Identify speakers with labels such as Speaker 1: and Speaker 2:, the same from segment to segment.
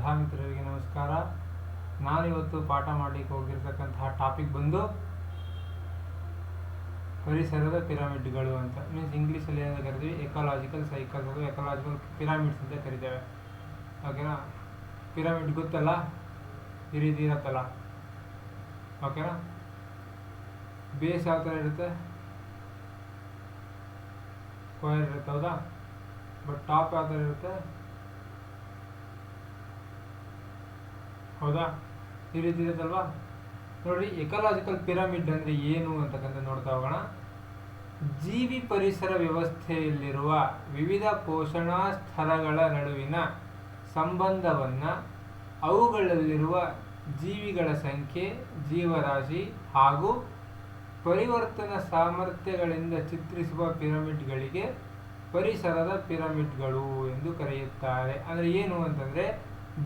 Speaker 1: ಸ್ಪರ್ಧಾ ಮಿತ್ರರಿಗೆ ನಮಸ್ಕಾರ. ನಾನಿವತ್ತು ಪಾಠ ಮಾಡಲಿಕ್ಕೆ ಹೋಗಿರ್ತಕ್ಕಂತಹ ಟಾಪಿಕ್ ಬಂದು ಪರಿಸರದ ಪಿರಮಿಡ್ಗಳು ಅಂತ. ಮೀನ್ಸ್ ಇಂಗ್ಲೀಷಲ್ಲಿ ಏನಂತ ಕರಿತೀವಿ, ಎಕಾಲಾಜಿಕಲ್ ಸೈಕಲ್ಸ್ ಅಥವಾ ಎಕಾಲಾಜಿಕಲ್ ಪಿರಮಿಡ್ಸ್ ಅಂತ ಕರಿತೇವೆ. ಓಕೆನಾ. ಪಿರಮಿಡ್ ಗೊತ್ತಲ್ಲ, ಈ ರೀತಿ ಇರುತ್ತಲ್ಲ. ಓಕೆನಾ. ಬೇಸ್ ಯಾವ ಥರ ಇರುತ್ತೆ, ಸ್ಕ್ವೇರ್ ಇರುತ್ತೆ, ಹೌದಾ. ಬಟ್ ಟಾಪ್ ಯಾವ ಥರ ಇರುತ್ತೆ, ಹೌದಾ, ಈ ರೀತಿ ಇರುತ್ತಲ್ವಾ. ನೋಡಿ, ಎಕಾಲಾಜಿಕಲ್ ಪಿರಮಿಡ್ ಅಂದರೆ ಏನು ಅಂತಕ್ಕಂಥ ನೋಡ್ತಾ ಹೋಗೋಣ. ಜೀವಿ ಪರಿಸರ ವ್ಯವಸ್ಥೆಯಲ್ಲಿರುವ ವಿವಿಧ ಪೋಷಣಾ ಸ್ತರಗಳ ನಡುವಿನ ಸಂಬಂಧವನ್ನು ಅವುಗಳಲ್ಲಿರುವ ಜೀವಿಗಳ ಸಂಖ್ಯೆ, ಜೀವರಾಶಿ ಹಾಗೂ ಪರಿವರ್ತನಾ ಸಾಮರ್ಥ್ಯಗಳಿಂದ ಚಿತ್ರಿಸುವ ಪಿರಮಿಡ್ಗಳಿಗೆ ಪರಿಸರದ ಪಿರಮಿಡ್ಗಳು ಎಂದು ಕರೆಯುತ್ತಾರೆ. ಅಂದರೆ ಏನು ಅಂತಂದರೆ,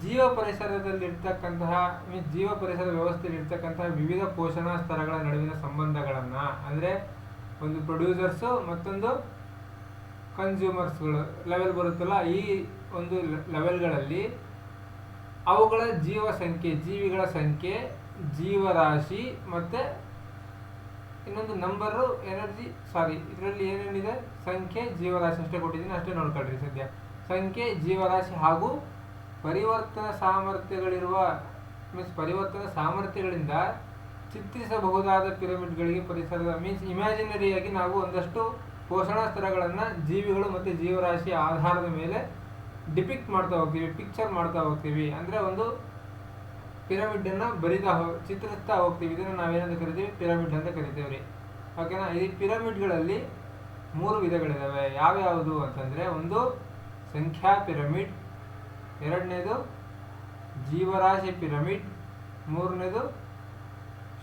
Speaker 1: ಜೀವ ಪರಿಸರದಲ್ಲಿರ್ತಕ್ಕಂತಹ ಜೀವ ಪರಿಸರ ವ್ಯವಸ್ಥೆಯಲ್ಲಿರ್ತಕ್ಕಂತಹ ವಿವಿಧ ಪೋಷಣಾ ಸ್ತರಗಳ ನಡುವಿನ ಸಂಬಂಧಗಳನ್ನು, ಅಂದರೆ ಒಂದು ಪ್ರೊಡ್ಯೂಸರ್ಸು ಮತ್ತೊಂದು ಕನ್ಸ್ಯೂಮರ್ಸ್ಗಳು ಲೆವೆಲ್ ಬರುತ್ತಲ್ಲ, ಈ ಒಂದು ಲೆವೆಲ್ಗಳಲ್ಲಿ ಅವುಗಳ ಜೀವ ಸಂಖ್ಯೆ, ಜೀವಿಗಳ ಸಂಖ್ಯೆ, ಜೀವರಾಶಿ ಮತ್ತು ಇನ್ನೊಂದು ನಂಬರು ಎನರ್ಜಿ, ಇದರಲ್ಲಿ ಏನೇನಿದೆ, ಸಂಖ್ಯೆ, ಜೀವರಾಶಿ ಅಷ್ಟೇ ಕೊಟ್ಟಿದ್ದೀನಿ, ಅಷ್ಟೇ ನೋಡ್ಕೊಳ್ರಿ ಸದ್ಯ. ಸಂಖ್ಯೆ, ಜೀವರಾಶಿ ಹಾಗೂ ಪರಿವರ್ತನಾ ಸಾಮರ್ಥ್ಯಗಳಿರುವ ಪರಿವರ್ತನಾ ಸಾಮರ್ಥ್ಯಗಳಿಂದ ಚಿತ್ರಿಸಬಹುದಾದ ಪಿರಮಿಡ್ಗಳಿಗೆ ಪರಿಸರದ ಇಮ್ಯಾಜಿನರಿಯಾಗಿ ನಾವು ಒಂದಷ್ಟು ಪೋಷಣಾ ಸ್ತರಗಳನ್ನು ಜೀವಿಗಳು ಮತ್ತು ಜೀವರಾಶಿಯ ಆಧಾರದ ಮೇಲೆ ಡಿಪಿಕ್ಟ್ ಮಾಡ್ತಾ ಹೋಗ್ತೀವಿ, ಪಿಕ್ಚರ್ ಮಾಡ್ತಾ ಹೋಗ್ತೀವಿ. ಅಂದರೆ ಒಂದು ಪಿರಮಿಡನ್ನು ಚಿತ್ರಿಸ್ತಾ ಹೋಗ್ತೀವಿ. ಇದನ್ನು ನಾವೇನಂತ ಕರಿತೀವಿ, ಪಿರಮಿಡ್ ಅಂತ ಕರಿತೀವಿ ರೀ. ಓಕೆನಾ. ಈ ಪಿರಮಿಡ್ಗಳಲ್ಲಿ 3 ವಿಧಗಳಿದ್ದಾವೆ. ಯಾವ್ಯಾವುದು ಅಂತಂದರೆ, ಒಂದು ಸಂಖ್ಯಾ ಪಿರಮಿಡ್, ಎರಡನೇದು ಜೀವರಾಶಿ ಪಿರಮಿಡ್, ಮೂರನೇದು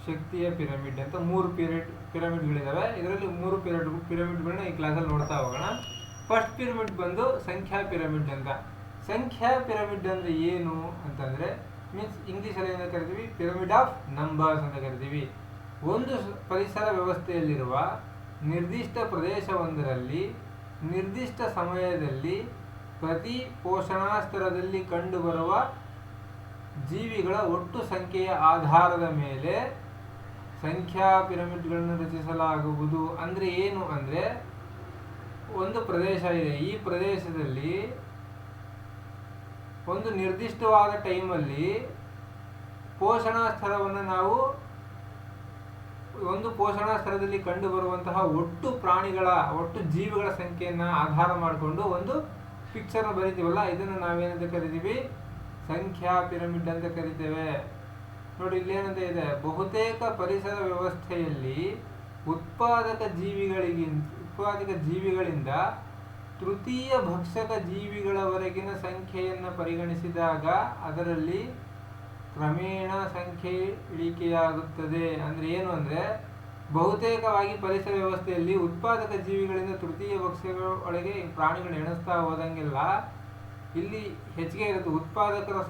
Speaker 1: ಶಕ್ತಿಯ ಪಿರಮಿಡ್ ಅಂತ 3 ಪಿರಮಿಡ್ಗಳಿದ್ದಾವೆ. ಇದರಲ್ಲಿ 3 ಪಿರಮಿಡ್ಗಳನ್ನ ಈ ಕ್ಲಾಸಲ್ಲಿ ನೋಡ್ತಾ ಹೋಗೋಣ. ಫಸ್ಟ್ ಪಿರಮಿಡ್ ಬಂದು ಸಂಖ್ಯಾ ಪಿರಮಿಡ್ ಅಂತ. ಸಂಖ್ಯಾ ಪಿರಮಿಡ್ ಅಂದರೆ ಏನು ಅಂತಂದರೆ, ಮೀನ್ಸ್ ಇಂಗ್ಲೀಷಲ್ಲಿ ಏನಂತ ಕರಿತೀವಿ, ಪಿರಮಿಡ್ ಆಫ್ ನಂಬರ್ಸ್ ಅಂತ ಕರಿತೀವಿ. ಒಂದು ಪರಿಸರ ವ್ಯವಸ್ಥೆಯಲ್ಲಿರುವ ನಿರ್ದಿಷ್ಟ ಪ್ರದೇಶವೊಂದರಲ್ಲಿ ನಿರ್ದಿಷ್ಟ ಸಮಯದಲ್ಲಿ ಪ್ರತಿ ಪೋಷಣಾ ಸ್ತರದಲ್ಲಿ ಕಂಡುಬರುವ ಜೀವಿಗಳ ಒಟ್ಟು ಸಂಖ್ಯೆಯ ಆಧಾರದ ಮೇಲೆ ಸಂಖ್ಯಾ ಪಿರಮಿಡ್ಗಳನ್ನು ರಚಿಸಲಾಗುವುದು. ಅಂದರೆ ಏನು ಅಂದರೆ, ಒಂದು ಪ್ರದೇಶ ಇದೆ, ಈ ಪ್ರದೇಶದಲ್ಲಿ ಒಂದು ನಿರ್ದಿಷ್ಟವಾದ ಟೈಮಲ್ಲಿ ಪೋಷಣಾ ಸ್ತರವನ್ನು ನಾವು ಒಂದು ಪೋಷಣಾ ಸ್ತರದಲ್ಲಿ ಕಂಡುಬರುವಂತಹ ಒಟ್ಟು ಪ್ರಾಣಿಗಳ, ಒಟ್ಟು ಜೀವಿಗಳ ಸಂಖ್ಯೆಯನ್ನು ಆಧಾರ ಮಾಡಿಕೊಂಡು ಒಂದು ಪಿಕ್ಚರ್ನ ಬರಿತೀವಲ್ಲ, ಇದನ್ನು ನಾವೇನಂತ ಕರಿತೀವಿ, ಸಂಖ್ಯಾ ಪಿರಮಿಡ್ ಅಂತ ಕರಿತೇವೆ. ನೋಡಿ, ಇಲ್ಲಿ ಏನಂತ ಇದೆ, ಬಹುತೇಕ ಪರಿಸರ ವ್ಯವಸ್ಥೆಯಲ್ಲಿ ಉತ್ಪಾದಕ ಜೀವಿಗಳಿಂದ ತೃತೀಯ ಭಕ್ಷಕ ಜೀವಿಗಳವರೆಗಿನ ಸಂಖ್ಯೆಯನ್ನು ಪರಿಗಣಿಸಿದಾಗ ಅದರಲ್ಲಿ ಕ್ರಮೇಣ ಸಂಖ್ಯೆ ಇಳಿಕೆಯಾಗುತ್ತದೆ. ಅಂದರೆ ಏನು ಅಂದರೆ, ಬಹುತೇಕವಾಗಿ ಪರಿಸರ ವ್ಯವಸ್ಥೆಯಲ್ಲಿ ಉತ್ಪಾದಕ ಜೀವಿಗಳಿಂದ ತೃತೀಯ ಭಕ್ಷಕಗಳ ಒಳಗೆ ಪ್ರಾಣಿಗಳು ಎಣಿಸ್ತಾ ಹೋದಂಗೆಲ್ಲ ಇಲ್ಲಿ ಹೆಚ್ಚಿಗೆ ಇರುತ್ತೆ. ಉತ್ಪಾದಕರು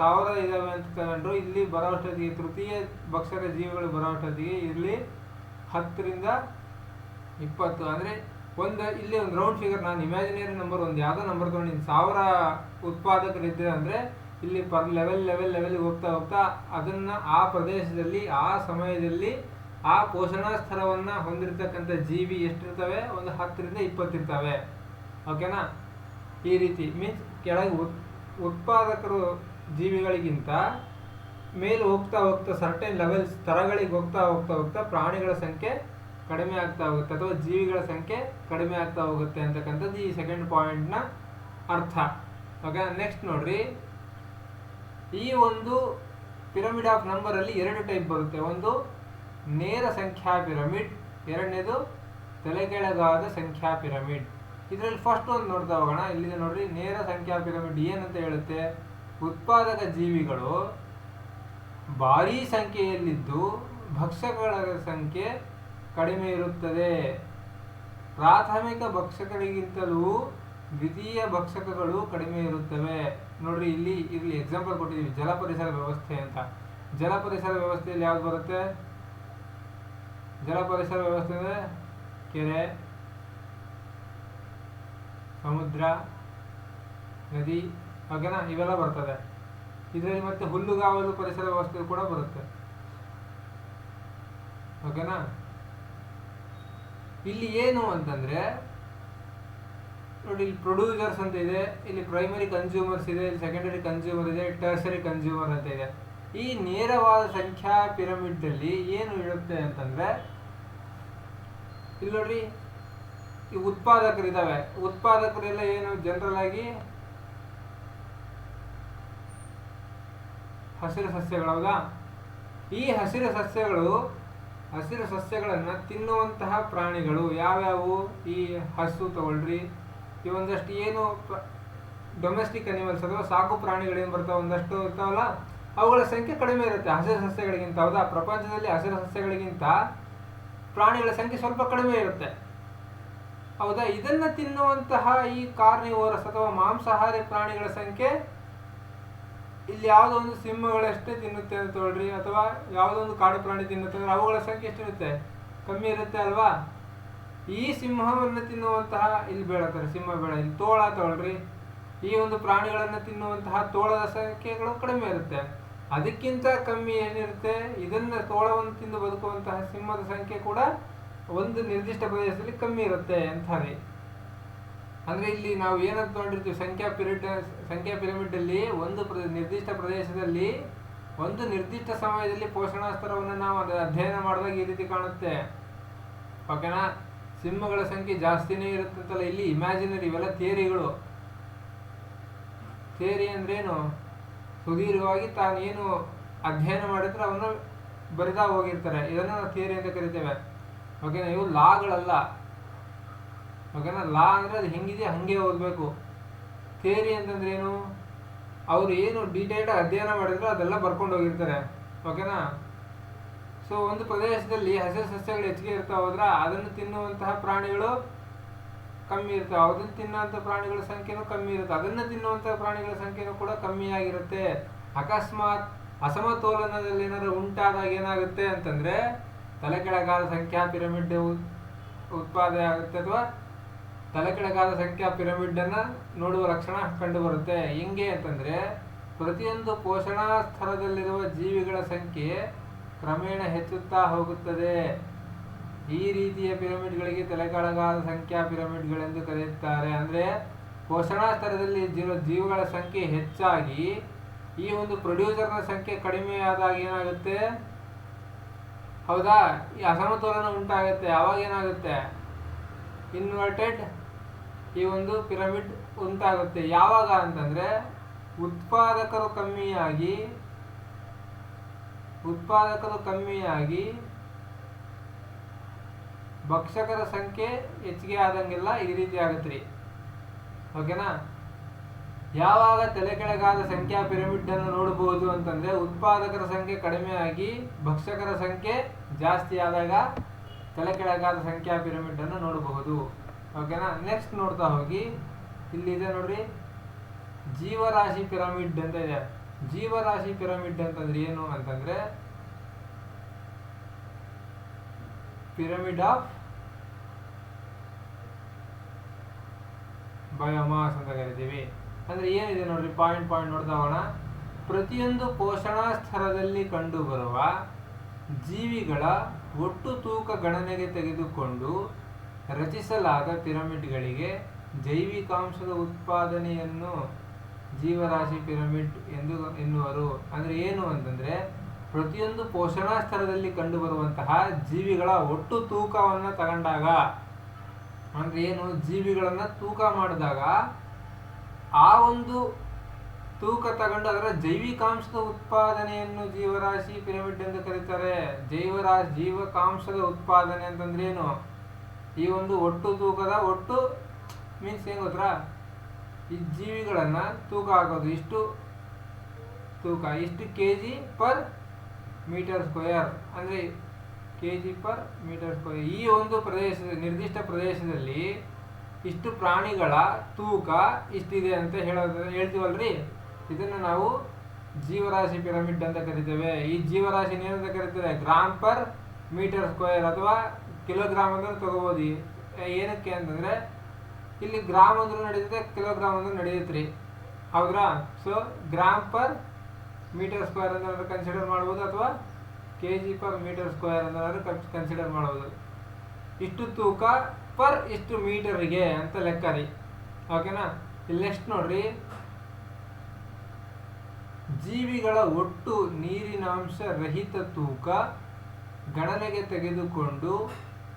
Speaker 1: 1000 ಇದ್ದಾವೆ ಅಂತ ತಗೊಂಡ್ರು, ಇಲ್ಲಿ ಬರೋಷ್ಟೊತ್ತಿಗೆ ತೃತೀಯ ಭಕ್ಷಕ ಜೀವಿಗಳು ಬರೋಷ್ಟೊತ್ತಿಗೆ ಇಲ್ಲಿ 10 ರಿಂದ 20. ಅಂದರೆ ಇಲ್ಲಿ ಒಂದು ರೌಂಡ್ ಫಿಗರ್, ನಾನು ಇಮ್ಯಾಜಿನರಿ ನಂಬರ್ ಒಂದು ಯಾವುದೋ ನಂಬರ್ ತೊಗೊಂಡಿದ್ದೀನಿ, 1000 ಉತ್ಪಾದಕರಿದ್ದರೆ ಅಂದರೆ ಇಲ್ಲಿ ಪರ್ ಲೆವೆಲ್ಗೆ ಹೋಗ್ತಾ ಅದನ್ನು ಆ ಪ್ರದೇಶದಲ್ಲಿ ಆ ಸಮಯದಲ್ಲಿ ಆ ಪೋಷಣಾ ಸ್ತರವನ್ನು ಹೊಂದಿರತಕ್ಕಂಥ ಜೀವಿ ಎಷ್ಟಿರ್ತವೆ, ಒಂದು 10 ರಿಂದ 20 ಇರ್ತವೆ. ಓಕೆನಾ. ಈ ರೀತಿ ಮೀನ್ಸ್ ಕೆಳಗೆ ಉತ್ಪಾದಕರು ಜೀವಿಗಳಿಗಿಂತ ಮೇಲೆ ಹೋಗ್ತಾ ಸರ್ಟೆನ್ ಲೆವೆಲ್ ಸ್ತರಗಳಿಗೆ ಹೋಗ್ತಾ ಪ್ರಾಣಿಗಳ ಸಂಖ್ಯೆ ಕಡಿಮೆ ಆಗ್ತಾ ಹೋಗುತ್ತೆ ಅಥವಾ ಜೀವಿಗಳ ಸಂಖ್ಯೆ ಕಡಿಮೆ ಆಗ್ತಾ ಹೋಗುತ್ತೆ ಅಂತಕ್ಕಂಥದ್ದು ಈ ಸೆಕೆಂಡ್ ಪಾಯಿಂಟ್ನ ಅರ್ಥ. ಓಕೆ. ನೆಕ್ಸ್ಟ್ ನೋಡ್ರಿ, ಈ ಒಂದು ಪಿರಮಿಡ್ ಆಫ್ ನಂಬರಲ್ಲಿ 2 ಟೈಪ್ ಬರುತ್ತೆ. ಒಂದು ನೇರ ಸಂಖ್ಯಾ ಪಿರಮಿಡ್, ಎರಡನೇದು ತಲೆಕೆಳಗಾದ ಸಂಖ್ಯಾ ಪಿರಮಿಡ್. ಇದರಲ್ಲಿ ಫಸ್ಟ್ ಒಂದು ನೋಡ್ತಾ ಹೋಗೋಣ. ಇಲ್ಲಿದೆ ನೋಡ್ರಿ, ನೇರ ಸಂಖ್ಯಾ ಪಿರಮಿಡ್ ಏನಂತ ಹೇಳುತ್ತೆ, ಉತ್ಪಾದಕ ಜೀವಿಗಳು ಭಾರೀ ಸಂಖ್ಯೆಯಲ್ಲಿದ್ದು ಭಕ್ಷಕಗಳ ಸಂಖ್ಯೆ ಕಡಿಮೆ ಇರುತ್ತದೆ. ಪ್ರಾಥಮಿಕ ಭಕ್ಷಕರಿಗಿಂತಲೂ ದ್ವಿತೀಯ ಭಕ್ಷಕಗಳು ಕಡಿಮೆ ಇರುತ್ತವೆ. ನೋಡ್ರಿ, ಇಲ್ಲಿ ಎಕ್ಸಾಂಪಲ್ ಕೊಟ್ಟಿದ್ದೀವಿ, ಜಲಪರಿಸರ ವ್ಯವಸ್ಥೆ ಅಂತ. ಜಲಪರಿಸರ ವ್ಯವಸ್ಥೆಯಲ್ಲಿ ಯಾವ್ದು ಬರುತ್ತೆ, ಜಲಪರಿಸರ ವ್ಯವಸ್ಥೆ ಅಂದರೆ ಕೆರೆ, ಸಮುದ್ರ, ನದಿ, ಓಕೆನಾ, ಇವೆಲ್ಲ ಬರ್ತದೆ. ಇದರಲ್ಲಿ ಮತ್ತೆ ಹುಲ್ಲುಗಾವಲು ಪರಿಸರ ವ್ಯವಸ್ಥೆ ಕೂಡ ಬರುತ್ತೆ, ಓಕೆನಾ. ಇಲ್ಲಿ ಏನು ಅಂತಂದ್ರೆ ನೋಡಿ, ಇಲ್ಲಿ ಪ್ರೊಡ್ಯೂಸರ್ಸ್ ಅಂತ ಇದೆ, ಇಲ್ಲಿ ಪ್ರೈಮರಿ ಕನ್ಸ್ಯೂಮರ್ಸ್ ಇದೆ, ಇಲ್ಲಿ ಸೆಕೆಂಡರಿ ಕನ್ಸ್ಯೂಮರ್ ಇದೆ, ಟರ್ಸರಿ ಕನ್ಸ್ಯೂಮರ್ ಅಂತ ಇದೆ. ಈ ನೇರವಾದ ಸಂಖ್ಯಾ ಪಿರಮಿಡ್ ಅಲ್ಲಿ ಏನು ಇರುತ್ತೆ ಅಂತಂದ್ರೆ, ಇಲ್ಲಿ ನೋಡ್ರಿ, ಈ ಉತ್ಪಾದಕರಿದ್ದಾವೆ. ಉತ್ಪಾದಕರೆಲ್ಲ ಏನು ಜನರಲ್ ಆಗಿ ಹಸಿರು ಸಸ್ಯಗಳು, ಹೌದಾ. ಈ ಹಸಿರು ಸಸ್ಯಗಳನ್ನು ತಿನ್ನುವಂತಹ ಪ್ರಾಣಿಗಳು ಯಾವ್ಯಾವು? ಈ ಹಸು ತಗೊಳ್ರಿ, ಈ ಒಂದಷ್ಟು ಏನು ಡೊಮೆಸ್ಟಿಕ್ ಅನಿಮಲ್ಸ್ ಅಥವಾ ಸಾಕು ಪ್ರಾಣಿಗಳೇನು ಬರ್ತಾವೆ ಒಂದಷ್ಟು ಇರ್ತಾವಲ್ಲ, ಅವುಗಳ ಸಂಖ್ಯೆ ಕಡಿಮೆ ಇರುತ್ತೆ ಹಸಿರು ಸಸ್ಯಗಳಿಗಿಂತ, ಹೌದಾ. ಪ್ರಪಂಚದಲ್ಲಿ ಹಸಿರು ಸಸ್ಯಗಳಿಗಿಂತ ಪ್ರಾಣಿಗಳ ಸಂಖ್ಯೆ ಸ್ವಲ್ಪ ಕಡಿಮೆ ಇರುತ್ತೆ, ಹೌದಾ. ಇದನ್ನ ತಿನ್ನುವಂತಹ ಈ ಕಾರ್ನಿವೋರಸ್ ಅಥವಾ ಮಾಂಸಾಹಾರಿ ಪ್ರಾಣಿಗಳ ಸಂಖ್ಯೆ ಇಲ್ಲಿ ಯಾವುದೋ ಒಂದು ಸಿಂಹಗಳಷ್ಟೇ ತಿನ್ನುತ್ತೆ ಅಂತ ತಗೊಳ್ರಿ, ಅಥವಾ ಯಾವುದೋ ಒಂದು ಕಾಡು ಪ್ರಾಣಿ ತಿನ್ನುತ್ತೆ ಅಂದ್ರೆ ಅವುಗಳ ಸಂಖ್ಯೆ ಎಷ್ಟಿರುತ್ತೆ? ಕಮ್ಮಿ ಇರುತ್ತೆ ಅಲ್ವಾ. ಈ ಸಿಂಹವನ್ನು ತಿನ್ನುವಂತಹ, ಇಲ್ಲಿ ಬೇಡತ್ತಾರೆ ಸಿಂಹ ಬೇಡ, ಇಲ್ಲಿ ತೋಳ ತಗೊಳ್ರಿ, ಈ ಒಂದು ಪ್ರಾಣಿಗಳನ್ನು ತಿನ್ನುವಂತಹ ತೋಳದ ಸಂಖ್ಯೆಗಳು ಕಡಿಮೆ ಇರುತ್ತೆ. ಅದಕ್ಕಿಂತ ಕಮ್ಮಿ ಏನಿರುತ್ತೆ, ಇದನ್ನ ತೋಳವನ್ನು ತಿಂದು ಬದುಕುವಂತಹ ಸಿಂಹದ ಸಂಖ್ಯೆ ಕೂಡ ಒಂದು ನಿರ್ದಿಷ್ಟ ಪ್ರದೇಶದಲ್ಲಿ ಕಮ್ಮಿ ಇರುತ್ತೆ ಅಂತಾರೆ. ಅಂದ್ರೆ ಇಲ್ಲಿ ನಾವು ಏನಂತ ತಗೊಂಡಿರ್ತೀವಿ, ಸಂಖ್ಯಾ ಪಿರಮಿಡ್ ಅಲ್ಲಿ ಒಂದು ನಿರ್ದಿಷ್ಟ ಪ್ರದೇಶದಲ್ಲಿ ಒಂದು ನಿರ್ದಿಷ್ಟ ಸಮಯದಲ್ಲಿ ಪೋಷಣಾ ಸ್ತರವನ್ನು ನಾವು ಅಧ್ಯಯನ ಮಾಡಿದಾಗ ಈ ರೀತಿ ಕಾಣುತ್ತೆ, ಓಕೆನಾ. ಸಿಂಹಗಳ ಸಂಖ್ಯೆ ಜಾಸ್ತಿನೇ ಇರುತ್ತಂತಲ್ಲ, ಇಲ್ಲಿ ಇಮ್ಯಾಜಿನರಿ, ಇವೆಲ್ಲ ಥಿಯರಿಗಳು. ಥಿಯರಿ ಅಂದ್ರೇನು? ಸುದೀರ್ಘವಾಗಿ ತಾನೇನು ಅಧ್ಯಯನ ಮಾಡಿದ್ರೆ ಅವನ್ನ ಬರಿತಾ ಹೋಗಿರ್ತಾರೆ, ಇದನ್ನು ನಾವು ಥಿಯರಿ ಅಂತ ಕರಿತೇವೆ, ಓಕೆನಾ. ಇವು ಲಾಗಳಲ್ಲ, ಓಕೆನಾ. ಲಾ ಅಂದ್ರೆ ಅದು ಹೆಂಗಿದೆ ಹಂಗೆ ಓದಬೇಕು. ಥಿಯರಿ ಅಂತಂದ್ರೆ ಏನು? ಅವರು ಏನು ಡೀಟೇಲ್ಡ್ ಅಧ್ಯಯನ ಮಾಡಿದ್ರೆ ಅದೆಲ್ಲ ಬರ್ಕೊಂಡು ಹೋಗಿರ್ತಾರೆ, ಓಕೆನಾ. ಸೊ ಒಂದು ಪ್ರದೇಶದಲ್ಲಿ ಹಸಿರು ಸಸ್ಯಗಳು ಹೆಚ್ಚಿಗೆ ಇರ್ತಾ ಹೋದ್ರ ಅದನ್ನು ತಿನ್ನುವಂತಹ ಪ್ರಾಣಿಗಳು ಕಮ್ಮಿ ಇರ್ತಾವೆ, ಅದನ್ನು ತಿನ್ನುವಂಥ ಪ್ರಾಣಿಗಳ ಸಂಖ್ಯೆನೂ ಕಮ್ಮಿ ಇರುತ್ತೆ, ಅದನ್ನು ತಿನ್ನುವಂತಹ ಪ್ರಾಣಿಗಳ ಸಂಖ್ಯೆನೂ ಕೂಡ ಕಮ್ಮಿಯಾಗಿರುತ್ತೆ. ಅಕಸ್ಮಾತ್ ಅಸಮತೋಲನದಲ್ಲಿ ಏನಾದ್ರು ಉಂಟಾದಾಗ ಏನಾಗುತ್ತೆ ಅಂತಂದ್ರೆ ತಲೆ ಕೆಳಗಾದ ಸಂಖ್ಯಾ ಪಿರಮಿಡ್ ಉತ್ಪಾದನೆ ಆಗುತ್ತೆ, ಅಥವಾ ತಲೆ ಕೆಳಗಾದ ಸಂಖ್ಯಾ ಪಿರಮಿಡ್ ಅನ್ನ ನೋಡುವ ಲಕ್ಷಣ ಕಂಡು ಬರುತ್ತೆ. ಹೆಂಗೆ ಅಂತಂದ್ರೆ, ಪ್ರತಿಯೊಂದು ಪೋಷಣಾ ಸ್ತರದಲ್ಲಿರುವ ಜೀವಿಗಳ ಸಂಖ್ಯೆ ಕ್ರಮೇಣ ಹೆಚ್ಚುತ್ತಾ ಹೋಗುತ್ತದೆ. ಈ ರೀತಿಯ ಪಿರಮಿಡ್ಗಳಿಗೆ ತಲೆಕೆಳಗಾದ ಸಂಖ್ಯಾ ಪಿರಮಿಡ್ಗಳೆಂದು ಕರೆಯುತ್ತಾರೆ. ಅಂದ್ರೆ ಪೋಷಣಾ ಸ್ತರದಲ್ಲಿ ಜೀವಿಗಳ ಸಂಖ್ಯೆ ಹೆಚ್ಚಾಗಿ ಈ ಒಂದು ಪ್ರೊಡ್ಯೂಸರ್ನ ಸಂಖ್ಯೆ ಕಡಿಮೆ ಆದಾಗ ಏನಾಗುತ್ತೆ, ಹೌದಾ, ಈ ಅಸಮತೋಲನ ಉಂಟಾಗುತ್ತೆ. ಅವಾಗ ಏನಾಗುತ್ತೆ, ಇನ್ವರ್ಟೆಡ್ ಈ ಒಂದು ಪಿರಮಿಡ್ ಉಂಟಾಗುತ್ತೆ. ಯಾವಾಗ ಅಂತಂದ್ರೆ ಉತ್ಪಾದಕರು ಕಮ್ಮಿಯಾಗಿ ಭಕ್ಷಕರ ಸಂಖ್ಯೆ ಹೆಚ್ಚಿಗೆ ಆದಂಗೆಲ್ಲ ಈ ರೀತಿ ಆಗುತ್ತೆ, ಓಕೆನಾ. ಯಾವಾಗ ತಲೆ ಕೆಳಗಾದ ಸಂಖ್ಯಾ ಪಿರಮಿಡ್ ಅನ್ನು ನೋಡಬಹುದು ಅಂತಂದ್ರೆ ಉತ್ಪಾದಕರ ಸಂಖ್ಯೆ ಕಡಿಮೆ ಆಗಿ ಭಕ್ಷಕರ ಸಂಖ್ಯೆ ಜಾಸ್ತಿ ಆದಾಗ ತಲೆ ಕೆಳಗಾದ ಸಂಖ್ಯಾ ಪಿರಮಿಡ್ ಅನ್ನು ನೋಡಬಹುದು, ಓಕೆನಾ. ನೆಕ್ಸ್ಟ್ ನೋಡ್ತಾ ಹೋಗಿ, ಇಲ್ಲಿ ಇದೆ ನೋಡ್ರಿ, ಜೀವರಾಶಿ ಪಿರಮಿಡ್ ಅಂತ ಇದೆ. ಜೀವರಾಶಿ ಪಿರಮಿಡ್ ಅಂತಂದ್ರೆ ಏನು ಅಂತಂದ್ರೆ ಪಿರಮಿಡ್ ಆಫ್ ಬಯೋಮಾಸ್ ಅಂತ ಕರಿತೀವಿ. ಅಂದ್ರೆ ಏನಿದೆ ನೋಡ್ರಿ, ಪಾಯಿಂಟ್ ನೋಡ್ತಾ ಹೋಗೋಣ. ಪ್ರತಿಯೊಂದು ಪೋಷಣಾ ಸ್ತರದಲ್ಲಿ ಕಂಡುಬರುವ ಜೀವಿಗಳ ಒಟ್ಟು ತೂಕ ಗಣನೆಗೆ ತೆಗೆದುಕೊಂಡು ರಚಿಸಲಾದ ಪಿರಮಿಡ್ಗಳಿಗೆ ಜೈವಿಕಾಂಶದ ಉತ್ಪಾದನೆಯನ್ನು ಜೀವರಾಶಿ ಪಿರಮಿಡ್ ಎನ್ನುವರು. ಅಂದ್ರೆ ಏನು ಅಂತಂದ್ರೆ ಪ್ರತಿಯೊಂದು ಪೋಷಣಾ ಸ್ತರದಲ್ಲಿ ಕಂಡುಬರುವಂತಹ ಜೀವಿಗಳ ಒಟ್ಟು ತೂಕವನ್ನು ತಗೊಂಡಾಗ, ಅಂದ್ರೆ ಏನು, ಜೀವಿಗಳನ್ನ ತೂಕ ಮಾಡಿದಾಗ ಆ ಒಂದು ತೂಕ ತಗೊಂಡು ಅದರ ಜೈವಿಕಾಂಶದ ಉತ್ಪಾದನೆಯನ್ನು ಜೀವರಾಶಿ ಪಿರಮಿಡ್ ಎಂದು ಕರೀತಾರೆ. ಜೀವಕಾಂಶದ ಉತ್ಪಾದನೆ ಅಂತಂದ್ರೆ ಏನು, ಈ ಒಂದು ಒಟ್ಟು ತೂಕದ ಒಟ್ಟು ಮೀನ್ಸ್ ಹೆಂಗ್ ಗೊತ್ತಾ, ಈ ಜೀವಿಗಳನ್ನ ತೂಕ ಹಾಕೋದು, ಇಷ್ಟು ತೂಕ, ಇಷ್ಟು ಕೆಜಿ ಪರ್ ಮೀಟರ್ ಸ್ಕ್ವೇರ್, ಅಂದ್ರೆ ಕೆಜಿ ಪರ್ ಮೀಟರ್ ಸ್ಕ್ವೇರ್. ಈ ಒಂದು ನಿರ್ದಿಷ್ಟ ಪ್ರದೇಶದಲ್ಲಿ ಇಷ್ಟು ಪ್ರಾಣಿಗಳ ತೂಕ ಇಷ್ಟಿದೆ ಅಂತ ಹೇಳ್ತೀವಲ್ರಿ, ಇದನ್ನ ನಾವು ಜೀವರಾಶಿ ಪಿರಮಿಡ್ ಅಂತ ಕರಿತೇವೆ. ಈ ಜೀವರಾಶಿ ಏನಂತ ಕರಿತಾರೆ, ಗ್ರಾಮ್ ಪರ್ ಮೀಟರ್ ಸ್ಕ್ವೇರ್ ಅಥವಾ ಕಿಲೋಗ್ರಾಮ್ ಅಂದ್ರೆ ತಗೋಬಹುದು. ಏನಕ್ಕೆ ಅಂತಂದ್ರೆ ಇಲ್ಲಿ ಗ್ರಾಮ್ ಅಂದ್ರೂ ನಡೆಯುತ್ತೆ, ಕಿಲೋಗ್ರಾಮ್ ಅಂದ್ರೂ ನಡೆಯುತ್ತೆ ರೀ, ಹೌದ್ರಾ? So gram per metre square ಅಂತ ಕನ್ಸಿಡರ್ ಮಾಡ್ಬೋದು, ಅಥವಾ kg/m² ಅಂತ ಕನ್ಸಿಡರ್ ಮಾಡ್ಬೋದು. ಇಷ್ಟು ತೂಕ ಪರ್ ಇಷ್ಟು ಮೀಟರ್ಗೆ ಅಂತ ಲೆಕ್ಕ ರೀ. ಓಕೆನಾ? ಇಲ್ಲಿ ನೆಕ್ಸ್ಟ್ ನೋಡ್ರಿ, ಜೀವಿಗಳ ಒಟ್ಟು ನೀರಿನಾಂಶ ರಹಿತ ತೂಕ ಗಣನೆಗೆ ತೆಗೆದುಕೊಂಡು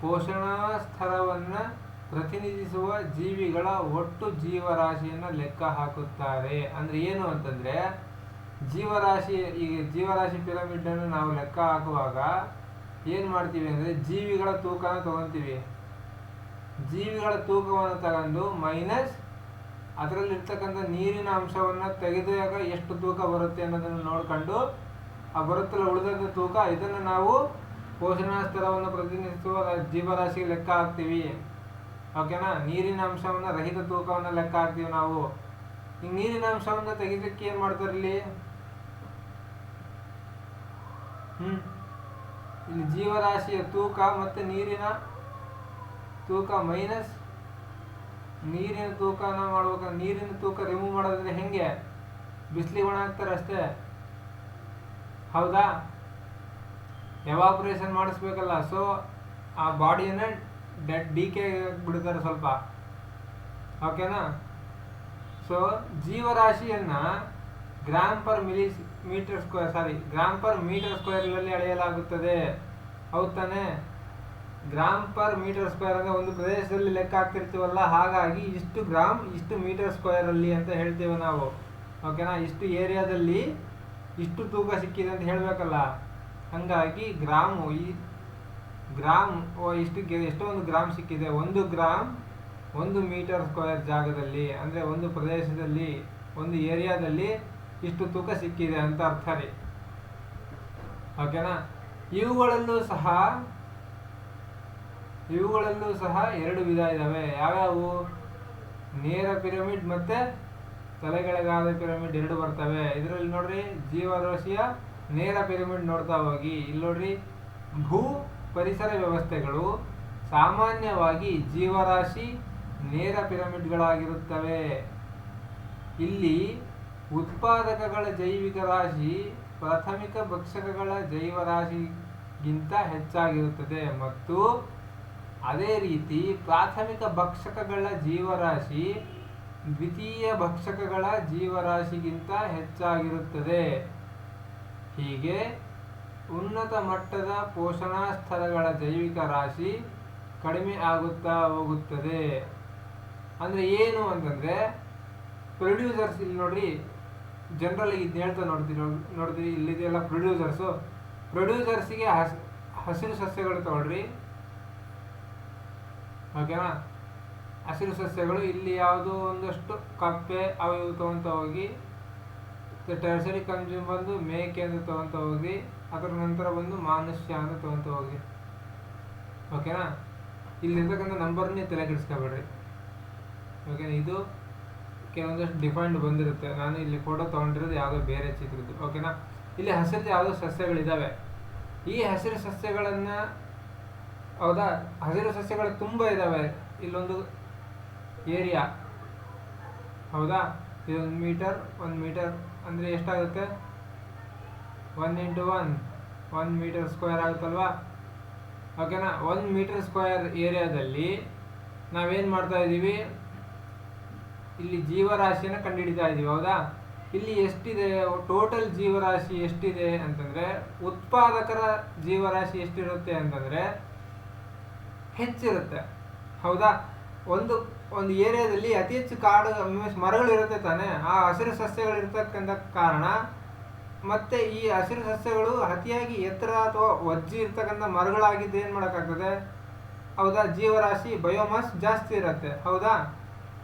Speaker 1: ಪೋಷಣಾ ಸ್ತರವನ್ನು ಪ್ರತಿನಿಧಿಸುವ ಜೀವಿಗಳ ಒಟ್ಟು ಜೀವರಾಶಿಯನ್ನು ಲೆಕ್ಕ ಹಾಕುತ್ತಾರೆ. ಅಂದ್ರೆ ಏನು ಅಂತಂದ್ರೆ, ಜೀವರಾಶಿ, ಈಗ ಜೀವರಾಶಿ ಪಿರಮಿಡ್ ಅನ್ನು ನಾವು ಲೆಕ್ಕ ಹಾಕುವಾಗ ಏನ್ ಮಾಡ್ತೀವಿ ಅಂದ್ರೆ, ಜೀವಿಗಳ ತೂಕನ ತಗೊಂತೀವಿ. ಜೀವಿಗಳ ತೂಕವನ್ನು ತಗೊಂಡು ಮೈನಸ್ ಅದರಲ್ಲಿರ್ತಕ್ಕಂಥ ನೀರಿನ ಅಂಶವನ್ನು ತೆಗೆದಾಗ ಎಷ್ಟು ತೂಕ ಬರುತ್ತೆ ಅನ್ನೋದನ್ನು ನೋಡ್ಕೊಂಡು, ಆ ಬರುತ್ತಲ್ಲ ಉಳಿದಂಥ ತೂಕ, ಇದನ್ನು ನಾವು ಪೋಷಣಾ ಸ್ತರವನ್ನು ಪ್ರತಿನಿಧಿಸುವ ಜೀವರಾಶಿಗೆ ಲೆಕ್ಕ ಹಾಕ್ತೀವಿ. ಓಕೆನಾ? ನೀರಿನ ಅಂಶವನ್ನು ರಹಿತ ತೂಕವನ್ನು ಲೆಕ್ಕ ಹಾಕ್ತೀವಿ ನಾವು. ಈಗ ನೀರಿನ ಅಂಶವನ್ನು ತೆಗೆದಕ್ಕೆ ಏನ್ ಮಾಡ್ತಾರೆ ಇಲ್ಲಿ ಇಲ್ಲಿ ಜೀವರಾಶಿಯ ತೂಕ ಮತ್ತೆ ನೀರಿನ ತೂಕ ಮೈನಸ್ ನೀರಿನ ತೂಕನ ಮಾಡ್ಬೇಕು. ನೀರಿನ ತೂಕ ರಿಮೂವ್ ಮಾಡೋದ್ರೆ ಹೆಂಗೆ? ಬಿಸಿಲಿಗೆ ಒಣ ಹಾಕ್ತಾರೆ ಅಷ್ಟೇ, ಹೌದಾ? ಎವಾಪರೇಷನ್ ಮಾಡಿಸ್ಬೇಕಲ್ಲ. ಸೊ ಆ ಬಾಡಿಯನ್ನು ಡಿಕೆ ಬಿಡ್ತಾರೆ ಸ್ವಲ್ಪ. ಓಕೆನಾ? ಸೊ ಜೀವರಾಶಿಯನ್ನ ಗ್ರಾಮ್/ಮೀಟರ್² ಅಳೆಯಲಾಗುತ್ತದೆ. ಹೌದು ತಾನೆ? ಗ್ರಾಮ್/ಮೀಟರ್² ಅಂದ್ರೆ ಒಂದು ಪ್ರದೇಶದಲ್ಲಿ ಲೆಕ್ಕ ಹಾಕ್ತಿರ್ತೀವಲ್ಲ, ಹಾಗಾಗಿ ಇಷ್ಟು ಗ್ರಾಮ್ ಇಷ್ಟು ಮೀಟರ್² ಅಲ್ಲಿ ಅಂತ ಹೇಳ್ತೇವೆ ನಾವು. ಓಕೆನಾ? ಇಷ್ಟು ಏರಿಯಾದಲ್ಲಿ ಇಷ್ಟು ತೂಕ ಸಿಕ್ಕಿದೆ ಅಂತ ಹೇಳ್ಬೇಕಲ್ಲ, ಹಂಗಾಗಿ ಗ್ರಾಮು ಎಷ್ಟೋ ಒಂದು ಗ್ರಾಮ್ ಸಿಕ್ಕಿದೆ. 1 ಗ್ರಾಮ್ 1 ಮೀಟರ್² ಜಾಗದಲ್ಲಿ, ಅಂದ್ರೆ ಒಂದು ಪ್ರದೇಶದಲ್ಲಿ, ಒಂದು ಏರಿಯಾದಲ್ಲಿ ಇಷ್ಟು ತೂಕ ಸಿಕ್ಕಿದೆ ಅಂತ ಅರ್ಥ ರೀ. ಓಕೆನಾ? ಇವುಗಳಲ್ಲೂ ಸಹ 2 ವಿಧ ಇದಾವೆ. ಯಾವ್ಯಾವು? ನೇರ ಪಿರಮಿಡ್ ಮತ್ತೆ ತಲೆಕೆಳಗಾದ ಪಿರಮಿಡ್ 2 ಬರ್ತವೆ. ಇದರಲ್ಲಿ ನೋಡ್ರಿ, ಜೀವರಾಶಿಯ ನೇರ ಪಿರಮಿಡ್ ನೋಡ್ತಾ ಹೋಗಿ. ಇಲ್ಲಿ ನೋಡ್ರಿ, ಭೂ ಪರಿಸರ ವ್ಯವಸ್ಥೆಗಳು ಸಾಮಾನ್ಯವಾಗಿ ಜೀವರಾಶಿ ನೇರ ಪಿರಮಿಡ್ಗಳಾಗಿರುತ್ತವೆ. ಇಲ್ಲಿ ಉತ್ಪಾದಕಗಳ ಜೈವಿಕ ರಾಶಿ ಪ್ರಾಥಮಿಕ ಭಕ್ಷಕಗಳ ಜೈವರಾಶಿಗಿಂತ ಹೆಚ್ಚಾಗಿರುತ್ತದೆ, ಮತ್ತು ಅದೇ ರೀತಿ ಪ್ರಾಥಮಿಕ ಭಕ್ಷಕಗಳ ಜೀವರಾಶಿ ದ್ವಿತೀಯ ಭಕ್ಷಕಗಳ ಜೀವರಾಶಿಗಿಂತ ಹೆಚ್ಚಾಗಿರುತ್ತದೆ. ಹೀಗೆ ಉನ್ನತ ಮಟ್ಟದ ಪೋಷಣಾ ಸ್ತರಗಳ ಜೈವಿಕ ರಾಶಿ ಕಡಿಮೆ ಆಗುತ್ತಾ ಹೋಗುತ್ತದೆ. ಅಂದ್ರೆ ಏನು ಅಂತಂದ್ರೆ, ಪ್ರೊಡ್ಯೂಸರ್ಸ್ ಇಲ್ಲಿ ನೋಡ್ರಿ, ಜನರಲ್ ಇದು ಹೇಳ್ತಾ ನೋಡ್ತೀವಿ ಇಲ್ಲಿದೆಲ್ಲ ಪ್ರೊಡ್ಯೂಸರ್ಸಿಗೆ ಹಸಿರು ಸಸ್ಯಗಳು ತಗೊಳ್ರಿ. ಓಕೆನಾ? ಹಸಿರು ಸಸ್ಯಗಳು ಇಲ್ಲಿ ಯಾವುದೋ ಒಂದಷ್ಟು ಕಪ್ಪೆ ಅವು ಇವು ತೊಗೊತ ಹೋಗಿ, ಟರ್ಸರಿ ಕನ್ಸ್ಯೂಮ್ ಬಂದು ಮೇಕೆ ಅಂತ ತೊಗೊತ ಹೋಗಿ, ಅದರ ನಂತರ ಬಂದು ಮನುಷ್ಯ ಅಂತ ತೊಗೊತ ಹೋಗಿ. ಓಕೆನಾ? ಇಲ್ಲಿರ್ತಕ್ಕಂಥ ನಂಬರ್ನೇ ತಲೆ ಕೆಡಿಸ್ಕೊಬೇಡ್ರಿ. ಓಕೆನಾ? ಇದು ಕೆಲವೊಂದಷ್ಟು ಡಿಫೈನ್ಡ್ ಬಂದಿರುತ್ತೆ. ನಾನು ಇಲ್ಲಿ ಫೋಟೋ ತೊಗೊಂಡಿರೋದು ಯಾವುದೋ ಬೇರೆ ಚಿತ್ರದ್ದು. ಓಕೆನಾ? ಇಲ್ಲಿ ಹಸಿರು ಯಾವುದೋ ಸಸ್ಯಗಳಿದ್ದಾವೆ. ಈ ಹಸಿರು ಸಸ್ಯಗಳನ್ನು, ಹೌದಾ, ಹಸಿರು ಸಸ್ಯಗಳು ತುಂಬ ಇದ್ದಾವೆ. ಇಲ್ಲೊಂದು ಏರಿಯಾ, ಹೌದಾ, ಇದು 1 ಮೀಟರ್ ಅಂದರೆ ಎಷ್ಟಾಗುತ್ತೆ? 1 × 1 ಮೀಟರ್² ಆಗುತ್ತಲ್ವಾ? ಓಕೆನಾ? 1 ಮೀಟರ್² ಏರಿಯಾದಲ್ಲಿ ನಾವೇನು ಮಾಡ್ತಾ ಇದ್ದೀವಿ? ಇಲ್ಲಿ ಜೀವರಾಶಿಯನ್ನು ಕಂಡುಹಿಡಿತಾ ಇದ್ದೀವಿ, ಹೌದಾ? ಇಲ್ಲಿ ಎಷ್ಟಿದೆ ಟೋಟಲ್ ಜೀವರಾಶಿ ಎಷ್ಟಿದೆ ಅಂತಂದರೆ, ಉತ್ಪಾದಕರ ಜೀವರಾಶಿ ಎಷ್ಟಿರುತ್ತೆ ಅಂತಂದರೆ ಹೆಚ್ಚಿರುತ್ತೆ, ಹೌದಾ? ಒಂದು ಏರಿಯಾದಲ್ಲಿ ಅತಿ ಹೆಚ್ಚು ಕಾಡು ಮರಗಳು ಇರುತ್ತೆ ತಾನೆ, ಆ ಹಸಿರು ಸಸ್ಯಗಳು ಇರ್ತಕ್ಕಂಥ ಕಾರಣ, ಮತ್ತೆ ಈ ಹಸಿರು ಸಸ್ಯಗಳು ಅತಿಯಾಗಿ ಎತ್ತರ ಅಥವಾ ವಜ್ಜಿ ಇರ್ತಕ್ಕಂಥ ಮರಗಳಾಗಿದ್ದು ಏನು ಮಾಡೋಕ್ಕಾಗ್ತದೆ? ಹೌದಾ? ಜೀವರಾಶಿ ಬಯೋಮಾಸ್ ಜಾಸ್ತಿ ಇರುತ್ತೆ, ಹೌದಾ?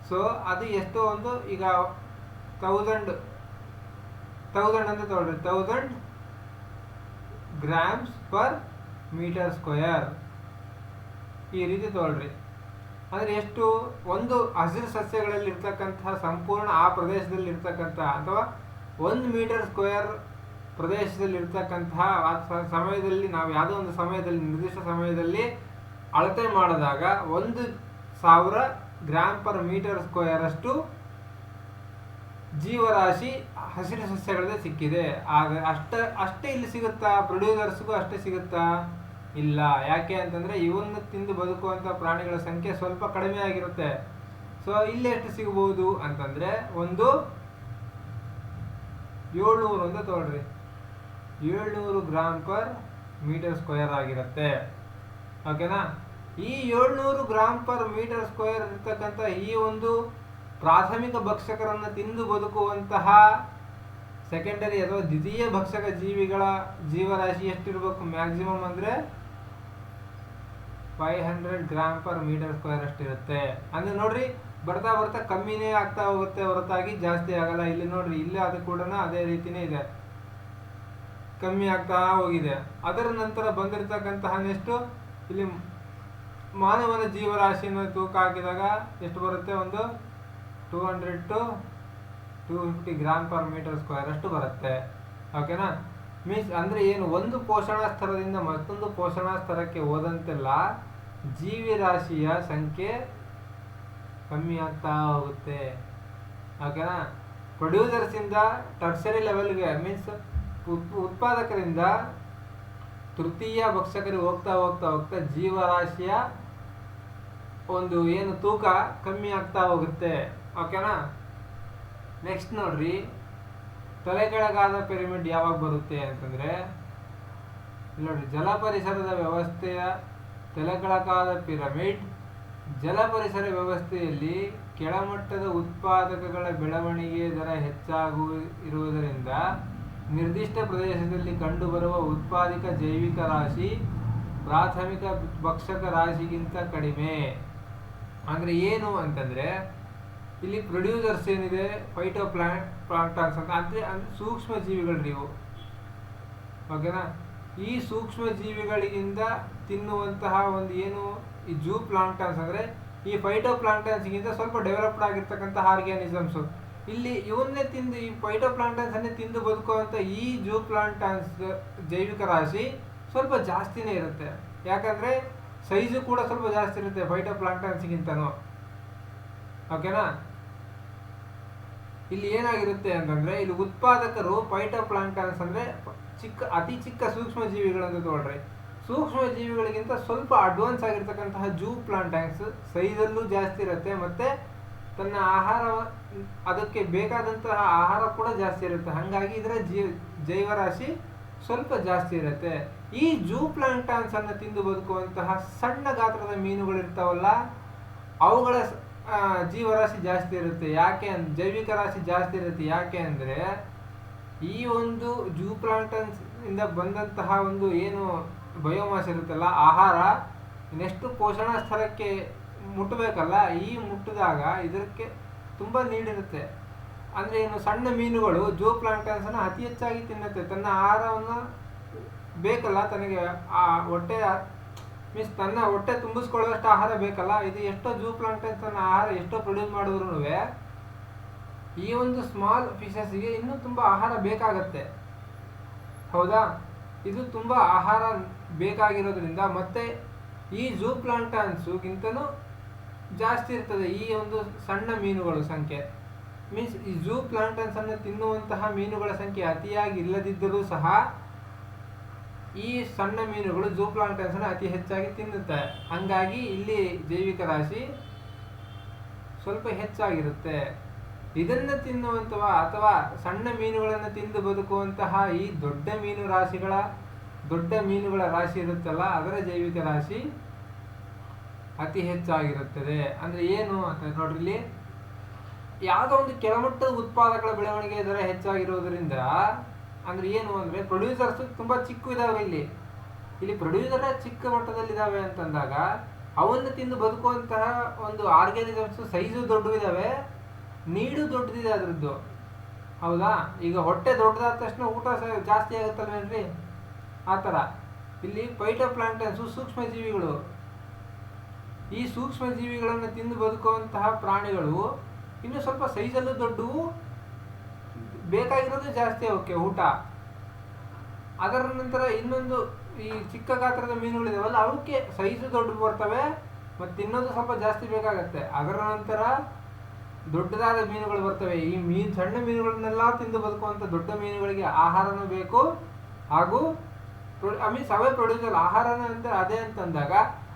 Speaker 1: ಸೊ ಅದು ಎಷ್ಟೋ ಒಂದು, ಈಗ 1000 ಅಂತ ತಗೊಳ್ರಿ, 1000 ಗ್ರಾಮ್ಸ್/ಮೀಟರ್² ಈ ರೀತಿ ತಗೊಳ್ರಿ. ಅಂದರೆ ಎಷ್ಟು? ಒಂದು ಹಸಿರು ಸಸ್ಯಗಳಲ್ಲಿ ಇರ್ತಕ್ಕಂತಹ ಸಂಪೂರ್ಣ ಆ ಪ್ರದೇಶದಲ್ಲಿ ಇರ್ತಕ್ಕಂಥ, ಅಥವಾ 1 ಮೀಟರ್² ಪ್ರದೇಶದಲ್ಲಿ ಇರ್ತಕ್ಕಂತಹ ಸಮಯದಲ್ಲಿ, ನಾವು ಯಾವುದೋ ಒಂದು ಸಮಯದಲ್ಲಿ, ನಿರ್ದಿಷ್ಟ ಸಮಯದಲ್ಲಿ ಅಳತೆ ಮಾಡಿದಾಗ 1000 ಗ್ರಾಮ್/ಮೀಟರ್² ಅಷ್ಟು ಜೀವರಾಶಿ ಹಸಿರು ಸಸ್ಯಗಳದೇ ಸಿಕ್ಕಿದೆ. ಆಗ ಅಷ್ಟೇ ಇಲ್ಲಿ ಸಿಗುತ್ತಾ? ಪ್ರೊಡ್ಯೂಸರ್ಸ್ಗೂ ಅಷ್ಟೇ ಸಿಗುತ್ತಾ? ಇಲ್ಲ. ಯಾಕೆ ಅಂತಂದರೆ ಇವನ್ನು ತಿಂದು ಬದುಕುವಂಥ ಪ್ರಾಣಿಗಳ ಸಂಖ್ಯೆ ಸ್ವಲ್ಪ ಕಡಿಮೆ ಆಗಿರುತ್ತೆ. ಸೊ ಇಲ್ಲಿ ಎಷ್ಟು ಸಿಗಬಹುದು ಅಂತಂದರೆ ಒಂದು 700 ಅಂತ ತಗೊಳ್ರಿ, 700 ಗ್ರಾಮ್ ಪರ್ ಮೀಟರ್ ಸ್ಕ್ವೇರ್ ಆಗಿರುತ್ತೆ. ಓಕೆನಾ? ಈ 700 ಗ್ರಾಮ್ ಪರ್ ಮೀಟರ್ ಸ್ಕ್ವೇರ್ ಇರ್ತಕ್ಕಂಥ ಈ ಒಂದು ಪ್ರಾಥಮಿಕ ಭಕ್ಷಕರನ್ನು ತಿಂದು ಬದುಕುವಂತಹ ಸೆಕೆಂಡರಿ ಅಥವಾ ದ್ವಿತೀಯ ಭಕ್ಷಕ ಜೀವಿಗಳ ಜೀವರಾಶಿ ಎಷ್ಟಿರಬೇಕು? ಮ್ಯಾಕ್ಸಿಮಮ್ ಅಂದರೆ 500 ಗ್ರಾಮ್ ಪರ್ ಮೀಟರ್ ಸ್ಕ್ವೇರ್ ಅಷ್ಟಿರುತ್ತೆ. ಅಂದರೆ ನೋಡ್ರಿ, ಬರ್ತಾ ಬರ್ತಾ ಕಮ್ಮಿನೇ ಆಗ್ತಾ ಹೋಗುತ್ತೆ ಹೊರತಾಗಿ ಜಾಸ್ತಿ ಆಗಲ್ಲ. ಇಲ್ಲಿ ನೋಡ್ರಿ, ಇಲ್ಲಿ ಅದು ಕೂಡ ಅದೇ ರೀತಿನೇ ಇದೆ, ಕಮ್ಮಿ ಆಗ್ತಾ ಹೋಗಿದೆ. ಅದರ ನಂತರ ಬಂದಿರತಕ್ಕಂತಹ ನೆಕ್ಸ್ಟ್ ಇಲ್ಲಿ ಮಾನವನ ಜೀವರಾಶಿಯನ್ನು ತೂಕ ಹಾಕಿದಾಗ ಎಷ್ಟು ಬರುತ್ತೆ? ಒಂದು 200 to 250 gram per metre square ಅಷ್ಟು ಬರುತ್ತೆ. ಓಕೆನಾ? ಮೀನ್ಸ್ ಅಂದರೆ ಏನು, ಒಂದು ಪೋಷಣಾ ಸ್ತರದಿಂದ ಮತ್ತೊಂದು ಪೋಷಣಾ ಸ್ತರಕ್ಕೆ ಹೋದಂತೆಲ್ಲ ಜೀವಿರಾಶಿಯ ಸಂಖ್ಯೆ ಕಮ್ಮಿ ಆಗ್ತಾ ಹೋಗುತ್ತೆ. ಓಕೆನಾ? ಪ್ರೊಡ್ಯೂಸರ್ಸಿಂದ ಟರ್ಸರಿ ಲೆವೆಲ್ಗೆ, ಮೀನ್ಸ್ ಉತ್ಪಾದಕರಿಂದ ತೃತೀಯ ಭಕ್ಷಕರಿಗೆ ಹೋಗ್ತಾ ಹೋಗ್ತಾ ಹೋಗ್ತಾ ಜೀವರಾಶಿಯ ಒಂದು ಏನು ತೂಕ ಕಮ್ಮಿ ಆಗ್ತಾ ಹೋಗುತ್ತೆ. ಓಕೆನಾ? ನೆಕ್ಸ್ಟ್ ನೋಡ್ರಿ, ತಲೆ ಕೆಳಗಾದ ಪಿರಮಿಡ್ ಯಾವಾಗ ಬರುತ್ತೆ ಅಂತಂದರೆ, ನೋಡ್ರಿ, ಜಲ ಪರಿಸರದ ವ್ಯವಸ್ಥೆಯ ತಲೆಕೆಳಗಾದ ಪಿರಮಿಡ್ ಜಲ ಪರಿಸರ ವ್ಯವಸ್ಥೆಯಲ್ಲಿ ಕೆಳಮಟ್ಟದ ಉತ್ಪಾದಕಗಳ ಬೆಳವಣಿಗೆ ದರ ಹೆಚ್ಚಾಗಿರುವುದರಿಂದ ನಿರ್ದಿಷ್ಟ ಪ್ರದೇಶದಲ್ಲಿ ಕಂಡುಬರುವ ಉತ್ಪಾದಿಕ ಜೈವಿಕ ರಾಶಿ ಪ್ರಾಥಮಿಕ ಭಕ್ಷಕ ರಾಶಿಗಿಂತ ಕಡಿಮೆ. ಅಂದರೆ ಏನು ಅಂತಂದರೆ, ಇಲ್ಲಿ ಪ್ರೊಡ್ಯೂಸರ್ಸ್ ಏನಿದೆ, ಪ್ಲಾಂಕ್ಟನ್ಸ್ ಅಂತ ಅಂದರೆ ಸೂಕ್ಷ್ಮ ಜೀವಿಗಳು ನೀವು. ಓಕೆನಾ? ಈ ಸೂಕ್ಷ್ಮ ಜೀವಿಗಳಿಗಿಂತ ತಿನ್ನುವಂತಹ ಒಂದು ಏನು ಈ ಜೂ ಪ್ಲಾಂಕ್ಟನ್ಸ್ ಅಂದರೆ ಈ ಫೈಟೋಪ್ಲಾಂಕ್ಟನ್ಸ್ಗಿಂತ ಸ್ವಲ್ಪ ಡೆವಲಪ್ಡ್ ಆಗಿರ್ತಕ್ಕಂಥ ಆರ್ಗ್ಯಾನಿಸಮ್ಸು. ಇಲ್ಲಿ ಇವನ್ನೇ ತಿಂದು, ಈ ಫೈಟೋಪ್ಲಾಂಕ್ಟನ್ಸನ್ನೇ ತಿಂದು ಬದುಕುವಂಥ ಈ ಜೂ ಪ್ಲಾಂಕ್ಟನ್ಸ್ ಜೈವಿಕ ರಾಶಿ ಸ್ವಲ್ಪ ಜಾಸ್ತಿನೇ ಇರುತ್ತೆ. ಯಾಕಂದರೆ ಸೈಜು ಕೂಡ ಸ್ವಲ್ಪ ಜಾಸ್ತಿ ಇರುತ್ತೆ ಫೈಟೋಪ್ಲಾಂಕ್ಟನ್ಸ್ಗಿಂತನೂ. ಓಕೆನಾ? ಇಲ್ಲಿ ಏನಾಗಿರುತ್ತೆ ಅಂತಂದರೆ, ಇಲ್ಲಿ ಉತ್ಪಾದಕರು ಫೈಟೋಪ್ಲಾಂಕ್ಟನ್ಸ್ ಅಂದರೆ ಅತಿ ಚಿಕ್ಕ ಸೂಕ್ಷ್ಮ ಜೀವಿಗಳಂತ ತಗೊಳ್ರಿ. ಸೂಕ್ಷ್ಮ ಜೀವಿಗಳಿಗಿಂತ ಸ್ವಲ್ಪ ಅಡ್ವಾನ್ಸ್ ಆಗಿರ್ತಕ್ಕಂತಹ ಜೂ ಪ್ಲಾಂಕ್ಟನ್ಸ್ ಸೈಜಲ್ಲೂ ಜಾಸ್ತಿ ಇರುತ್ತೆ, ಮತ್ತು ತನ್ನ ಆಹಾರ, ಅದಕ್ಕೆ ಬೇಕಾದಂತಹ ಆಹಾರ ಕೂಡ ಜಾಸ್ತಿ ಇರುತ್ತೆ. ಹಾಗಾಗಿ ಇದರ ಜೈವರಾಶಿ ಸ್ವಲ್ಪ ಜಾಸ್ತಿ ಇರುತ್ತೆ. ಈ ಜೂ ಪ್ಲಾಂಕ್ಟನ್ಸ್ ಅನ್ನು ತಿಂದು ಬದುಕುವಂತಹ ಸಣ್ಣ ಗಾತ್ರದ ಮೀನುಗಳಿರ್ತಾವಲ್ಲ, ಅವುಗಳ ಜೀವರಾಶಿ ಜಾಸ್ತಿ ಇರುತ್ತೆ. ಯಾಕೆ ಜೈವಿಕ ರಾಶಿ ಜಾಸ್ತಿ ಇರುತ್ತೆ? ಯಾಕೆ ಅಂದರೆ ಈ ಒಂದು ಜೂ ಪ್ಲಾಂಕ್ಟನ್ಸ್ ಇಂದ ಬಂದಂತಹ ಒಂದು ಏನು ಬಯೋಮಾಸ್ ಇರುತ್ತಲ್ಲ, ಆಹಾರ ನೆಕ್ಸ್ಟ್ ಪೋಷಣಾ ಸ್ಥಳಕ್ಕೆ ಮುಟ್ಟಬೇಕಲ್ಲ, ಈ ಮುಟ್ಟಿದಾಗ ಇದಕ್ಕೆ ತುಂಬ ನೀಡಿರುತ್ತೆ. ಅಂದರೆ ಏನು, ಸಣ್ಣ ಮೀನುಗಳು ಜೂ ಪ್ಲಾಂಕ್ಟನ್ಸನ್ನು ಅತಿ ಹೆಚ್ಚಾಗಿ ತಿನ್ನುತ್ತೆ. ತನ್ನ ಆಹಾರವನ್ನು ಬೇಕಲ್ಲ ತನಗೆ, ಆ ಹೊಟ್ಟೆ ಮೀನ್ಸ್ ತನ್ನ ಹೊಟ್ಟೆ ತುಂಬಿಸ್ಕೊಳ್ಳೋಷ್ಟು ಆಹಾರ ಬೇಕಲ್ಲ. ಇದು ಎಷ್ಟೋ ಜೂ ಪ್ಲಾಂಕ್ಟನ್ಸ್ ತನ್ನ ಆಹಾರ ಎಷ್ಟೋ ಪ್ರೊಡ್ಯೂಸ್ ಮಾಡಿದ್ರು ಈ ಒಂದು ಸ್ಮಾಲ್ ಫಿಶಸ್ಗೆ ಇನ್ನೂ ತುಂಬ ಆಹಾರ ಬೇಕಾಗತ್ತೆ. ಹೌದಾ? ಇದು ತುಂಬ ಆಹಾರ ಬೇಕಾಗಿರೋದ್ರಿಂದ ಮತ್ತೆ ಈ ಜೂ ಪ್ಲಾಂಕ್ಟನ್ಸ್ಗಿಂತನೂ ಜಾಸ್ತಿ ಇರ್ತದೆ ಈ ಒಂದು ಸಣ್ಣ ಮೀನುಗಳ ಸಂಖ್ಯೆ. ಮೀನ್ಸ್ ಈ ಜೂ ಪ್ಲಾಂಕ್ಟನ್ಸನ್ನು ತಿನ್ನುವಂತಹ ಮೀನುಗಳ ಸಂಖ್ಯೆ ಅತಿಯಾಗಿ ಇಲ್ಲದಿದ್ದರೂ ಸಹ ಈ ಸಣ್ಣ ಮೀನುಗಳು ಜೂ ಪ್ಲಾಂಕ್ಟನ್ಸನ್ನು ಅತಿ ಹೆಚ್ಚಾಗಿ ತಿನ್ನುತ್ತೆ. ಹಂಗಾಗಿ ಇಲ್ಲಿ ಜೈವಿಕ ರಾಶಿ ಸ್ವಲ್ಪ ಹೆಚ್ಚಾಗಿರುತ್ತೆ. ಇದನ್ನು ತಿನ್ನುವಂತಹ ಅಥವಾ ಸಣ್ಣ ಮೀನುಗಳನ್ನು ತಿಂದು ಬದುಕುವಂತಹ ಈ ದೊಡ್ಡ ಮೀನುಗಳ ರಾಶಿ ಇರುತ್ತಲ್ಲ, ಅದರ ಜೈವಿಕ ರಾಶಿ ಅತಿ ಹೆಚ್ಚಾಗಿರುತ್ತದೆ. ಅಂದರೆ ಏನು ಅಂತ ನೋಡ್ರಿ, ಇಲ್ಲಿ ಯಾವುದೋ ಒಂದು ಕೆಳಮಟ್ಟದ ಉತ್ಪಾದಕಗಳ ಬೆಳವಣಿಗೆ ದರ ಹೆಚ್ಚಾಗಿರೋದ್ರಿಂದ ಅಂದರೆ ಏನು ಅಂದರೆ ಪ್ರೊಡ್ಯೂಸರ್ಸ್ ತುಂಬ ಚಿಕ್ಕ ಇದ್ದಾವೆ. ಇಲ್ಲಿ ಪ್ರೊಡ್ಯೂಸರ್ ಚಿಕ್ಕ ಮಟ್ಟದಲ್ಲಿದ್ದಾವೆ ಅಂತಂದಾಗ ಅವನ್ನು ತಿಂದು ಬದುಕುವಂತಹ ಒಂದು ಆರ್ಗ್ಯಾನಿಸಮ್ಸ್ ಸೈಜು ದೊಡ್ಡವಿದ್ದಾವೆ, ನೀಡು ದೊಡ್ಡದಿದೆ ಅದರದ್ದು. ಹೌದಾ? ಈಗ ಹೊಟ್ಟೆ ದೊಡ್ಡದಾದ ತಕ್ಷಣ ಊಟ ಜಾಸ್ತಿ ಆಗುತ್ತಲ್ವೇನ್ರಿ, ಆ ಥರ ಇಲ್ಲಿ ಫೈಟೋಪ್ಲಾಂಕ್ಟನ್ಸು ಸೂಕ್ಷ್ಮ ಜೀವಿಗಳು. ಈ ಸೂಕ್ಷ್ಮ ಜೀವಿಗಳನ್ನು ತಿಂದು ಬದುಕುವಂತಹ ಪ್ರಾಣಿಗಳು ಇನ್ನು ಸ್ವಲ್ಪ ಸೈಜಲ್ಲೂ ದೊಡ್ಡವು, ಬೇಕಾಗಿರೋದು ಜಾಸ್ತಿ ಅವಕ್ಕೆ ಊಟ. ಅದರ ನಂತರ ಇನ್ನೊಂದು ಈ ಚಿಕ್ಕ ಗಾತ್ರದ ಮೀನುಗಳಿದಾವಲ್ಲ, ಅವಕ್ಕೆ ಸೈಜು ದೊಡ್ಡ ಬರ್ತವೆ ಮತ್ತು ತಿನ್ನೋದು ಸ್ವಲ್ಪ ಜಾಸ್ತಿ ಬೇಕಾಗತ್ತೆ. ಅದರ ನಂತರ ದೊಡ್ಡದಾದ ಮೀನುಗಳು ಬರ್ತವೆ. ಈ ಸಣ್ಣ ಮೀನುಗಳನ್ನೆಲ್ಲ ತಿಂದು ಬದುಕುವಂಥ ದೊಡ್ಡ ಮೀನುಗಳಿಗೆ ಆಹಾರನೂ ಬೇಕು, ಹಾಗೂ ಅವೇ ಪ್ರೊಡ್ಯೂಸರ್. ಆಹಾರನ ಅಂತ ಅದೇ ಅಂತಂದಾಗ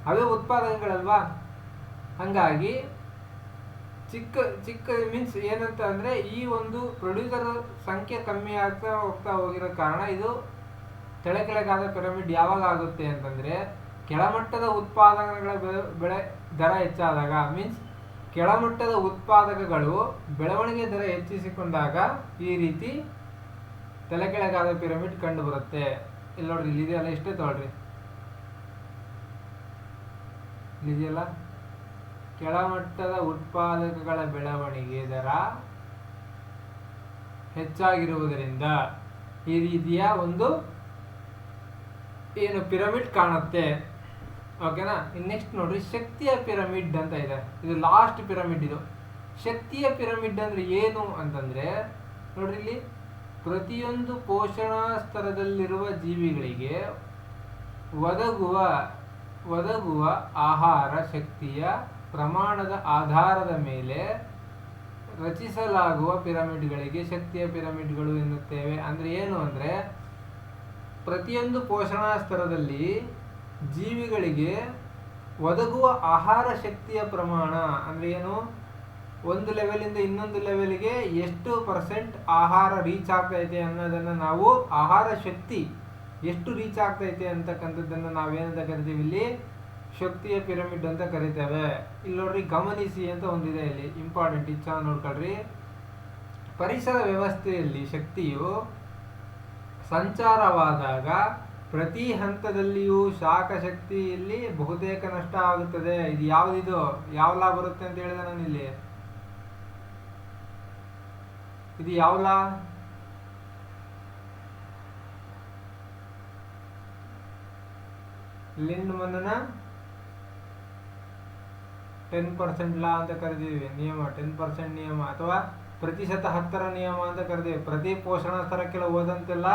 Speaker 1: ಅವೇ ಉತ್ಪಾದನೆಗಳಲ್ವಾ. ಹಂಗಾಗಿ ಚಿಕ್ಕ ಚಿಕ್ಕ ಮೀನ್ಸ್ ಏನಂತ ಅಂದರೆ, ಈ ಒಂದು ಪ್ರೊಡ್ಯೂಸರ್ ಸಂಖ್ಯೆ ಕಮ್ಮಿ ಆಗ್ತಾ ಹೋಗ್ತಾ ಹೋಗಿರೋ ಕಾರಣ ಇದು ಕೆಳಗಾದ ಪಿರಮಿಡ್ ಯಾವಾಗ ಆಗುತ್ತೆ ಅಂತಂದರೆ, ಕೆಳಮಟ್ಟದ ಉತ್ಪಾದನೆಗಳ ಬೆಳೆ ದರ ಹೆಚ್ಚಾದಾಗ, ಮೀನ್ಸ್ ಕೆಳಮಟ್ಟದ ಉತ್ಪಾದಕಗಳು ಬೆಳವಣಿಗೆ ದರ ಹೆಚ್ಚಿಸಿಕೊಂಡಾಗ ಈ ರೀತಿ ಕೆಳಗಾದ ಪಿರಮಿಡ್ ಕಂಡು ಬರುತ್ತೆ. ಇಲ್ಲಿ ನೋಡ್ರಿ, ಇಲ್ಲಿದೆಯಲ್ಲ, ಇಷ್ಟೇ ತೊಗೊಳ್ರಿ, ಇಲ್ಲಿದೆಯಲ್ಲ, ಕೆಳಮಟ್ಟದ ಉತ್ಪಾದಕಗಳ ಬೆಳವಣಿಗೆ ದರ ಹೆಚ್ಚಾಗಿರುವುದರಿಂದ ಈ ರೀತಿಯ ಒಂದು ಏನು ಪಿರಮಿಡ್ ಕಾಣುತ್ತೆ. ಓಕೆನಾ. ಇನ್ನು ನೆಕ್ಸ್ಟ್ ನೋಡ್ರಿ, ಶಕ್ತಿಯ ಪಿರಮಿಡ್ ಅಂತ ಇದೆ. ಇದು ಲಾಸ್ಟ್ ಪಿರಮಿಡ್. ಇದು ಶಕ್ತಿಯ ಪಿರಮಿಡ್ ಅಂದ್ರೆ ಏನು ಅಂತಂದ್ರೆ, ನೋಡ್ರಿ ಇಲ್ಲಿ ಪ್ರತಿಯೊಂದು ಪೋಷಣಾ ಸ್ತರದಲ್ಲಿರುವ ಜೀವಿಗಳಿಗೆ ಒದಗುವ ಆಹಾರ ಶಕ್ತಿಯ ಪ್ರಮಾಣದ ಆಧಾರದ ಮೇಲೆ ರಚಿಸಲಾಗುವ ಪಿರಮಿಡ್ಗಳಿಗೆ ಶಕ್ತಿಯ ಪಿರಮಿಡ್ಗಳು ಎನ್ನುತ್ತೇವೆ. ಅಂದ್ರೆ ಏನು ಅಂದ್ರೆ, ಪ್ರತಿಯೊಂದು ಪೋಷಣಾ ಸ್ತರದಲ್ಲಿ ಜೀವಿಗಳಿಗೆ ಒದಗುವ ಆಹಾರ ಶಕ್ತಿಯ ಪ್ರಮಾಣ ಅಂದ್ರೆ ಏನು, ಒಂದು ಲೆವೆಲಿಂದ ಇನ್ನೊಂದು ಲೆವೆಲ್ಗೆ ಎಷ್ಟು % ಆಹಾರ ರೀಚ್ ಆಗ್ತೈತೆ ಅನ್ನೋದನ್ನು ನಾವು, ಆಹಾರ ಶಕ್ತಿ ಎಷ್ಟು ರೀಚ್ ಆಗ್ತೈತೆ ಅಂತಕ್ಕಂಥದ್ದನ್ನು ನಾವೇನಂತ ಕರಿತೀವಿ, ಇಲ್ಲಿ ಶಕ್ತಿಯ ಪಿರಮಿಡ್ ಅಂತ ಕರಿತೇವೆ. ಇಲ್ಲಿ ನೋಡ್ರಿ, ಗಮನಿಸಿ ಅಂತ ಒಂದಿದೆ ಇಲ್ಲಿ, ಇಂಪಾರ್ಟೆಂಟ್, ಇದು ಚೆನ್ನಾಗಿ ನೋಡ್ಕೊಳ್ರಿ. ಪರಿಸರ ವ್ಯವಸ್ಥೆಯಲ್ಲಿ ಶಕ್ತಿಯು ಸಂಚಾರವಾದಾಗ ಪ್ರತಿ ಹಂತದಲ್ಲಿಯೂ ಶಾಖ ಶಕ್ತಿಯಲ್ಲಿ ಬಹುತೇಕ ನಷ್ಟ ಆಗುತ್ತದೆ. ಇದು ಯಾವುದಿದು, ಯಾವ ಲಾ ಬರುತ್ತೆ ಅಂತ ಹೇಳಿದೆ ನಾನು ಇಲ್ಲಿ, ಇದು ಯಾವ ಲಾ, ಲಿಂಡ್ಮನ್ನ 10% ಲಾ ಅಂತ ಕರಿತೀವಿ, ನಿಯಮ 10% ನಿಯಮ, ಅಥವಾ ಪ್ರತಿಶತ 10ರ ನಿಯಮ ಅಂತ ಕರಿತೀವಿ. ಪ್ರತಿ ಪೋಷಣಾ ಸ್ತರಕ್ಕೆಲ್ಲ ಹೋದಂತೆಲ್ಲ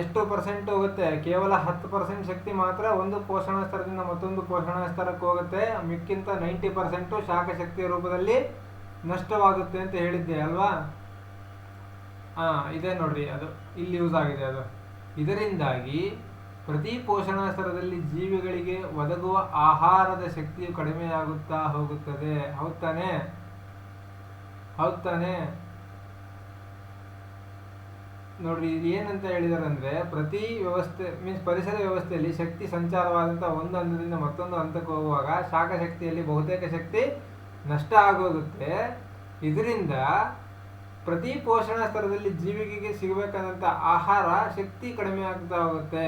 Speaker 1: ಎಷ್ಟು % ಹೋಗುತ್ತೆ, ಕೇವಲ 10% ಶಕ್ತಿ ಮಾತ್ರ ಒಂದು ಪೋಷಣಾ ಸ್ತರದಿಂದ ಮತ್ತೊಂದು ಪೋಷಣಾ ಸ್ತರಕ್ಕೆ ಹೋಗುತ್ತೆ. ಮಿಕ್ಕಿಂತ 90% ಶಾಖ ಶಕ್ತಿಯ ರೂಪದಲ್ಲಿ ನಷ್ಟವಾಗುತ್ತೆ ಅಂತ ಹೇಳಿದ್ದೆ ಅಲ್ವಾ. ಇದೆ ನೋಡ್ರಿ, ಅದು ಇಲ್ಲಿ ಯೂಸ್ ಆಗಿದೆ. ಅದು ಇದರಿಂದಾಗಿ ಪ್ರತಿ ಪೋಷಣಾ ಸ್ತರದಲ್ಲಿ ಜೀವಿಗಳಿಗೆ ಒದಗುವ ಆಹಾರದ ಶಕ್ತಿಯು ಕಡಿಮೆಯಾಗುತ್ತಾ ಹೋಗುತ್ತದೆ. ಹೌದ್ ತಾನೆ. ನೋಡ್ರಿ, ಇದು ಏನಂತ ಹೇಳಿದಾರೆ ಅಂದ್ರೆ, ಪ್ರತಿ ವ್ಯವಸ್ಥೆ ಮೀನ್ಸ್ ಪರಿಸರ ವ್ಯವಸ್ಥೆಯಲ್ಲಿ ಶಕ್ತಿ ಸಂಚಾರವಾದಂಥ ಒಂದು ಹಂತದಿಂದ ಮತ್ತೊಂದು ಹಂತಕ್ಕೆ ಹೋಗುವಾಗ ಶಾಖ ಶಕ್ತಿಯಲ್ಲಿ ಬಹುತೇಕ ಶಕ್ತಿ ನಷ್ಟ ಆಗೋಗುತ್ತೆ. ಇದರಿಂದ ಪ್ರತಿ ಪೋಷಣಾ ಸ್ತರದಲ್ಲಿ ಜೀವಿಗೆ ಸಿಗಬೇಕಾದಂಥ ಆಹಾರ ಶಕ್ತಿ ಕಡಿಮೆ ಆಗ್ತಾ ಹೋಗುತ್ತೆ.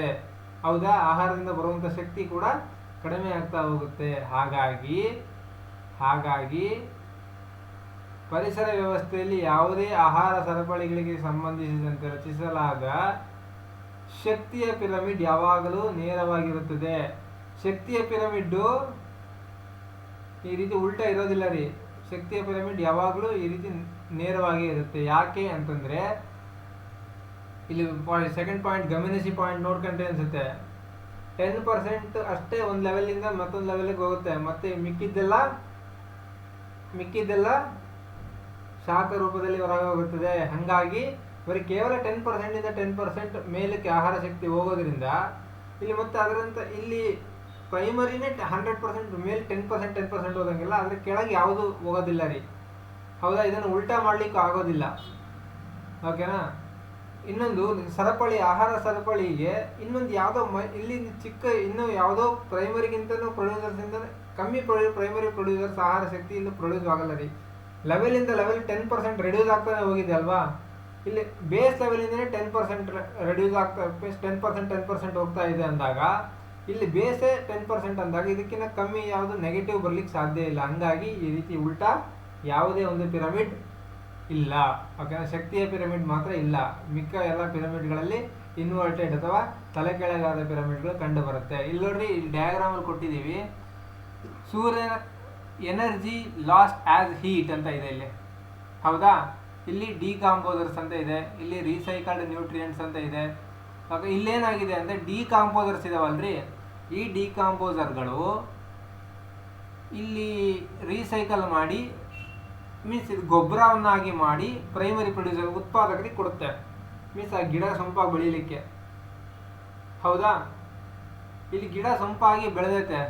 Speaker 1: ಹೌದಾ, ಆಹಾರದಿಂದ ಬರುವಂಥ ಶಕ್ತಿ ಕೂಡ ಕಡಿಮೆ ಆಗ್ತಾ ಹೋಗುತ್ತೆ. ಹಾಗಾಗಿ ಪರಿಸರ ವ್ಯವಸ್ಥೆಯಲ್ಲಿ ಯಾವುದೇ ಆಹಾರ ಸರಪಳಿಗಳಿಗೆ ಸಂಬಂಧಿಸಿದಂತೆ ರಚಿಸಲಾದ ಶಕ್ತಿಯ ಪಿರಮಿಡ್ ಯಾವಾಗಲೂ ನೇರವಾಗಿರುತ್ತದೆ. ಶಕ್ತಿಯ ಪಿರಮಿಡ್ಡು ಈ ರೀತಿ ಉಲ್ಟಾ ಇರೋದಿಲ್ಲ ರೀ. ಶಕ್ತಿಯ ಪಿರಮಿಡ್ ಯಾವಾಗಲೂ ಈ ರೀತಿ ನೇರವಾಗಿ ಇರುತ್ತೆ. ಯಾಕೆ ಅಂತಂದ್ರೆ, ಇಲ್ಲಿ ಸೆಕೆಂಡ್ ಪಾಯಿಂಟ್ ಗಮನಿಸಿ, ಪಾಯಿಂಟ್ ನೋಡ್ಕೊಂಡ್ರೆ ಅನ್ಸುತ್ತೆ, 10% ಅಷ್ಟೇ ಒಂದು ಲೆವೆಲಿಂದ ಮತ್ತೊಂದು ಲೆವೆಲ್ಗೆ ಹೋಗುತ್ತೆ. ಮತ್ತೆ ಮಿಕ್ಕಿದ್ದೆಲ್ಲ ಶಾಖ ರೂಪದಲ್ಲಿ ಹೊರಗೆ ಹೋಗುತ್ತದೆ. ಹಾಗಾಗಿ ಬರೀ ಕೇವಲ 10% ಇಂದ 10% ಮೇಲಕ್ಕೆ ಆಹಾರ ಶಕ್ತಿ ಹೋಗೋದ್ರಿಂದ ಇಲ್ಲಿ ಮತ್ತೆ ಅದರಂತ ಇಲ್ಲಿ ಪ್ರೈಮರಿನೇ 100% ಮೇಲೆ 10% ಹೋದಂಗಿಲ್ಲ, ಅದ್ರ ಕೆಳಗೆ ಯಾವುದು ಹೋಗೋದಿಲ್ಲ ರೀ. ಹೌದಾ, ಇದನ್ನು ಉಲ್ಟಾ ಮಾಡ್ಲಿಕ್ಕೆ ಆಗೋದಿಲ್ಲ. ಓಕೆನಾ. ಇನ್ನೊಂದು ಸರಪಳಿ, ಆಹಾರ ಸರಪಳಿಗೆ ಇನ್ನೊಂದು ಯಾವುದೋ ಇಲ್ಲಿ ಚಿಕ್ಕ ಇನ್ನೂ ಯಾವುದೋ ಪ್ರೈಮರಿಗಿಂತನೂ ಪ್ರೊಡ್ಯೂಸರ್ಸಿಂದ ಕಮ್ಮಿ ಪ್ರೈಮರಿ ಪ್ರೊಡ್ಯೂಸರ್ಸ್ ಆಹಾರ ಶಕ್ತಿ ಇಲ್ಲಿ ಪ್ರೊಡ್ಯೂಸ್ ಆಗಲ್ಲ ರೀ. ಲೆವೆಲಿಂದ ಲೆವೆಲ್ 10% ರೆಡ್ಯೂಸ್ ಆಗ್ತಾನೆ ಹೋಗಿದೆ ಅಲ್ವಾ. ಇಲ್ಲಿ ಬೇಸ್ ಲೆವೆಲಿಂದನೇ 10% ರೆಡ್ಯೂಸ್ ಆಗ್ತಾ 10% ಹೋಗ್ತಾ ಇದೆ ಅಂದಾಗ, ಇಲ್ಲಿ ಬೇಸೇ 10% ಅಂದಾಗ ಇದಕ್ಕಿಂತ ಕಮ್ಮಿ ಯಾವುದು ನೆಗೆಟಿವ್ ಬರ್ಲಿಕ್ಕೆ ಸಾಧ್ಯ ಇಲ್ಲ. ಹಂಗಾಗಿ ಈ ರೀತಿ ಉಲ್ಟಾ ಯಾವುದೇ ಒಂದು ಪಿರಮಿಡ್ ಇಲ್ಲ. ಓಕೆನಾ. ಶಕ್ತಿಯ ಪಿರಮಿಡ್ ಮಾತ್ರ ಇಲ್ಲ. ಮಿಕ್ಕ ಎಲ್ಲ ಪಿರಮಿಡ್ಗಳಲ್ಲಿ ಇನ್ವರ್ಟೆಡ್ ಅಥವಾ ತಲೆ ಕೆಳಗಾದ ಪಿರಮಿಡ್ಗಳು ಕಂಡು ಬರುತ್ತೆ. ಇಲ್ಲಿ ನೋಡ್ರಿ, ಇಲ್ಲಿ ಡಯಾಗ್ರಾಮಲ್ಲಿ ಕೊಟ್ಟಿದ್ದೀವಿ. ಸೂರ್ಯ ಎನರ್ಜಿ ಲಾಸ್ಟ್ ಆಸ್ ಹೀಟ್ ಅಂತ ಇದೆ ಇಲ್ಲಿ. ಹೌದಾ. ಇಲ್ಲಿ ಡಿಕಾಂಪೋಸರ್ಸ್ ಅಂತ ಇದೆ, ಇಲ್ಲಿ ರೀಸೈಕಲ್ಡ್ ನ್ಯೂಟ್ರಿಯೆಂಟ್ಸ್ ಅಂತ ಇದೆ. ಓಕೆ, ಇಲ್ಲೇನಾಗಿದೆ ಅಂದರೆ ಡಿಕಾಂಪೋಸರ್ಸ್ ಇದಾವಲ್ರಿ, ಈ ಡಿಕಾಂಪೋಸರ್ಗಳು ಇಲ್ಲಿ ರೀಸೈಕಲ್ ಮಾಡಿ ಮೀನ್ಸ್ ಇದು ಗೊಬ್ಬರವನ್ನಾಗಿ ಮಾಡಿ ಪ್ರೈಮರಿ ಪ್ರೊಡ್ಯೂಸರ್ ಉತ್ಪಾದಕರಿಗೆ ಕೊಡುತ್ತೆ. ಮೀನ್ಸ್ ಆ ಗಿಡ ಸೊಂಪಾಗಿ ಬೆಳೀಲಿಕ್ಕೆ. ಹೌದಾ, ಇಲ್ಲಿ ಗಿಡ ಸೊಂಪಾಗಿ ಬೆಳೆದೈತೆ,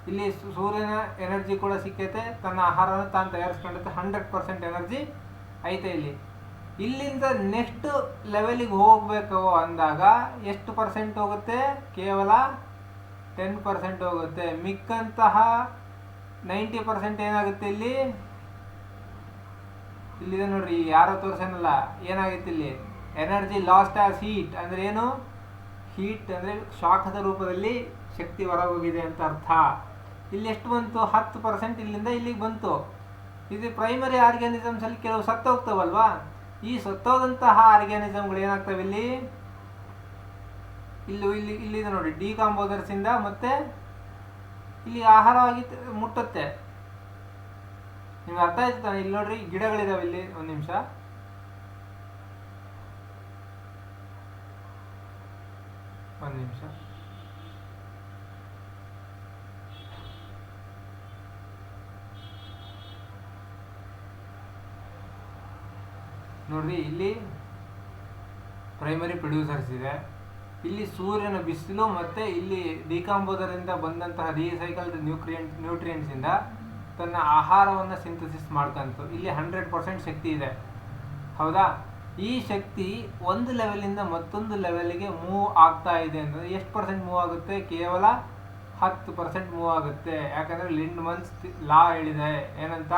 Speaker 1: ಇಲ್ಲಿ ಸೂರ್ಯನ ಎನರ್ಜಿ ಕೂಡ ಸಿಕ್ಕೈತೆ, ತನ್ನ ಆಹಾರನ ತಾನು ತಯಾರಿಸ್ಕೊಂಡೈತೆ, 100% ಎನರ್ಜಿ ಐತೆ ಇಲ್ಲಿ. ಇಲ್ಲಿಂದ ನೆಕ್ಸ್ಟ್ ಲೆವೆಲಿಗೆ ಹೋಗ್ಬೇಕು ಅಂದಾಗ ಎಷ್ಟು ಪರ್ಸೆಂಟ್ ಹೋಗುತ್ತೆ? ಕೇವಲ 10% ಹೋಗುತ್ತೆ. ಮಿಕ್ಕಂತಹ 90% ಏನಾಗುತ್ತೆ ಇಲ್ಲಿ? ಇಲ್ಲಿದೆ ನೋಡ್ರಿ, ಯಾರೋ ತೋರ್ಸನಲ್ಲ, ಏನಾಗುತ್ತೆ ಇಲ್ಲಿ? Energy last as heat. ಅಂದ್ರೆ ಏನು? ಹೀಟ್ ಅಂದ್ರೆ ಶಾಖದ ರೂಪದಲ್ಲಿ ಶಕ್ತಿ ಹೊರಗೋಗಿದೆ ಅಂತ ಅರ್ಥ. ಇಲ್ಲಿ ಎಷ್ಟು ಬಂತು? 10% ಇಲ್ಲಿಂದ ಇಲ್ಲಿಗೆ ಬಂತು. ಇದು ಪ್ರೈಮರಿ ಆರ್ಗ್ಯಾನಿಸಮ್ಸ್ ಅಲ್ಲಿ ಕೆಲವು ಸತ್ತೋಗ್ತಾವಲ್ವಾ, ಈ ಸತ್ತೋದಂತಹ ಆರ್ಗ್ಯಾನಿಸಮ್ಗಳು ಏನಾಗ್ತವೆ ಇಲ್ಲಿ? ಇಲ್ಲಿದೆ ನೋಡಿ, ಡಿಕಾಂಪೋಸರ್ಸ್ ಇಂದ ಮತ್ತೆ ಇಲ್ಲಿ ಆಹಾರವಾಗಿ ಮುಟ್ಟುತ್ತೆ. ನಿಮ್ಗೆ ಅರ್ಥ ಆಯ್ತು ತಾನೆ? ಇಲ್ಲಿ ನೋಡ್ರಿ, ಗಿಡಗಳಿದಾವೆ ಇಲ್ಲಿ. ಒಂದು ನಿಮಿಷ, ನೋಡ್ರಿ, ಇಲ್ಲಿ ಪ್ರೈಮರಿ ಪ್ರೊಡ್ಯೂಸರ್ಸ್ ಇದೆ, ಇಲ್ಲಿ ಸೂರ್ಯನ ಬಿಸಿಲು ಮತ್ತೆ ಇಲ್ಲಿ ಡಿಕಾಂಪೋಸರ್ ಇಂದ ಬಂದಂತಹ ರೀಸೈಕಲ್ಡ್ ನ್ಯೂಟ್ರಿಯೆಂಟ್ಸ್ ಇಂದ ತನ್ನ ಆಹಾರವನ್ನು ಸಿಂಥಸಿಸ್ ಮಾಡ್ಕಂತು. ಇಲ್ಲಿ 100% ಶಕ್ತಿ ಇದೆ. ಹೌದಾ, ಈ ಶಕ್ತಿ ಒಂದು ಲೆವೆಲಿಂದ ಮತ್ತೊಂದು ಲೆವೆಲ್ಗೆ ಮೂವ್ ಆಗ್ತಾ ಇದೆ ಅಂದರೆ ಎಷ್ಟು ಪರ್ಸೆಂಟ್ ಮೂವ್ ಆಗುತ್ತೆ? ಕೇವಲ 10% ಮೂವ್ ಆಗುತ್ತೆ. ಯಾಕಂದ್ರೆ ಲಿಂಡ್ಮನ್ಸ್ ಲಾ ಹೇಳಿದೆ, ಏನಂತ?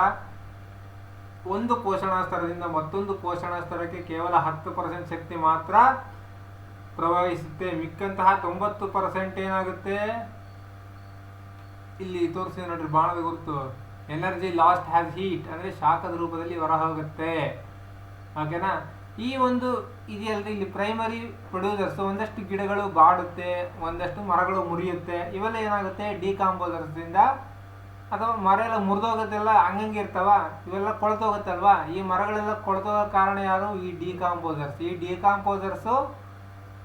Speaker 1: ಒಂದು ಪೋಷಣಾ ಸ್ತರದಿಂದ ಮತ್ತೊಂದು ಪೋಷಣಾ ಸ್ತರಕ್ಕೆ ಕೇವಲ 10% ಶಕ್ತಿ ಮಾತ್ರ ಪ್ರವಹಿಸುತ್ತೆ. ಮಿಕ್ಕಂತಹ 90% ಏನಾಗುತ್ತೆ? ಇಲ್ಲಿ ತೋರಿಸಿದೆ ನೋಡ್ರಿ, ಬಾಣದ ಗುರುತು. ಎನರ್ಜಿ ಲಾಸ್ಟ್ ಹ್ಯಾಸ್ ಹೀಟ್ ಅಂದ್ರೆ ಶಾಖದ ರೂಪದಲ್ಲಿ ಹೊರ ಹೋಗುತ್ತೆ. ಓಕೆನಾ? ಈ ಒಂದು ಇದೆಯಲ್ರಿ, ಇಲ್ಲಿ ಪ್ರೈಮರಿ ಪ್ರೊಡ್ಯೂಸರ್ಸ್ ಒಂದಷ್ಟು ಗಿಡಗಳು ಬಾಡುತ್ತೆ, ಒಂದಷ್ಟು ಮರಗಳು ಮುರಿಯುತ್ತೆ. ಇವೆಲ್ಲ ಏನಾಗುತ್ತೆ? ಡಿಕಾಂಪೋಸರ್ಸ್ ಇಂದ, ಅಥವಾ ಮರ ಎಲ್ಲ ಮುರಿದೋಗೋದೆಲ್ಲ ಹಂಗಂಗೆ ಇರ್ತಾವ, ಇವೆಲ್ಲ ಕೊಳ್ತೋಗುತ್ತಲ್ವಾ. ಈ ಮರಗಳೆಲ್ಲ ಕೊಳ್ತೋಗೋ ಕಾರಣ ಯಾರು? ಈ ಡಿಕಾಂಪೋಸರ್ಸ್. ಈ ಡಿಕಾಂಪೋಸರ್ಸು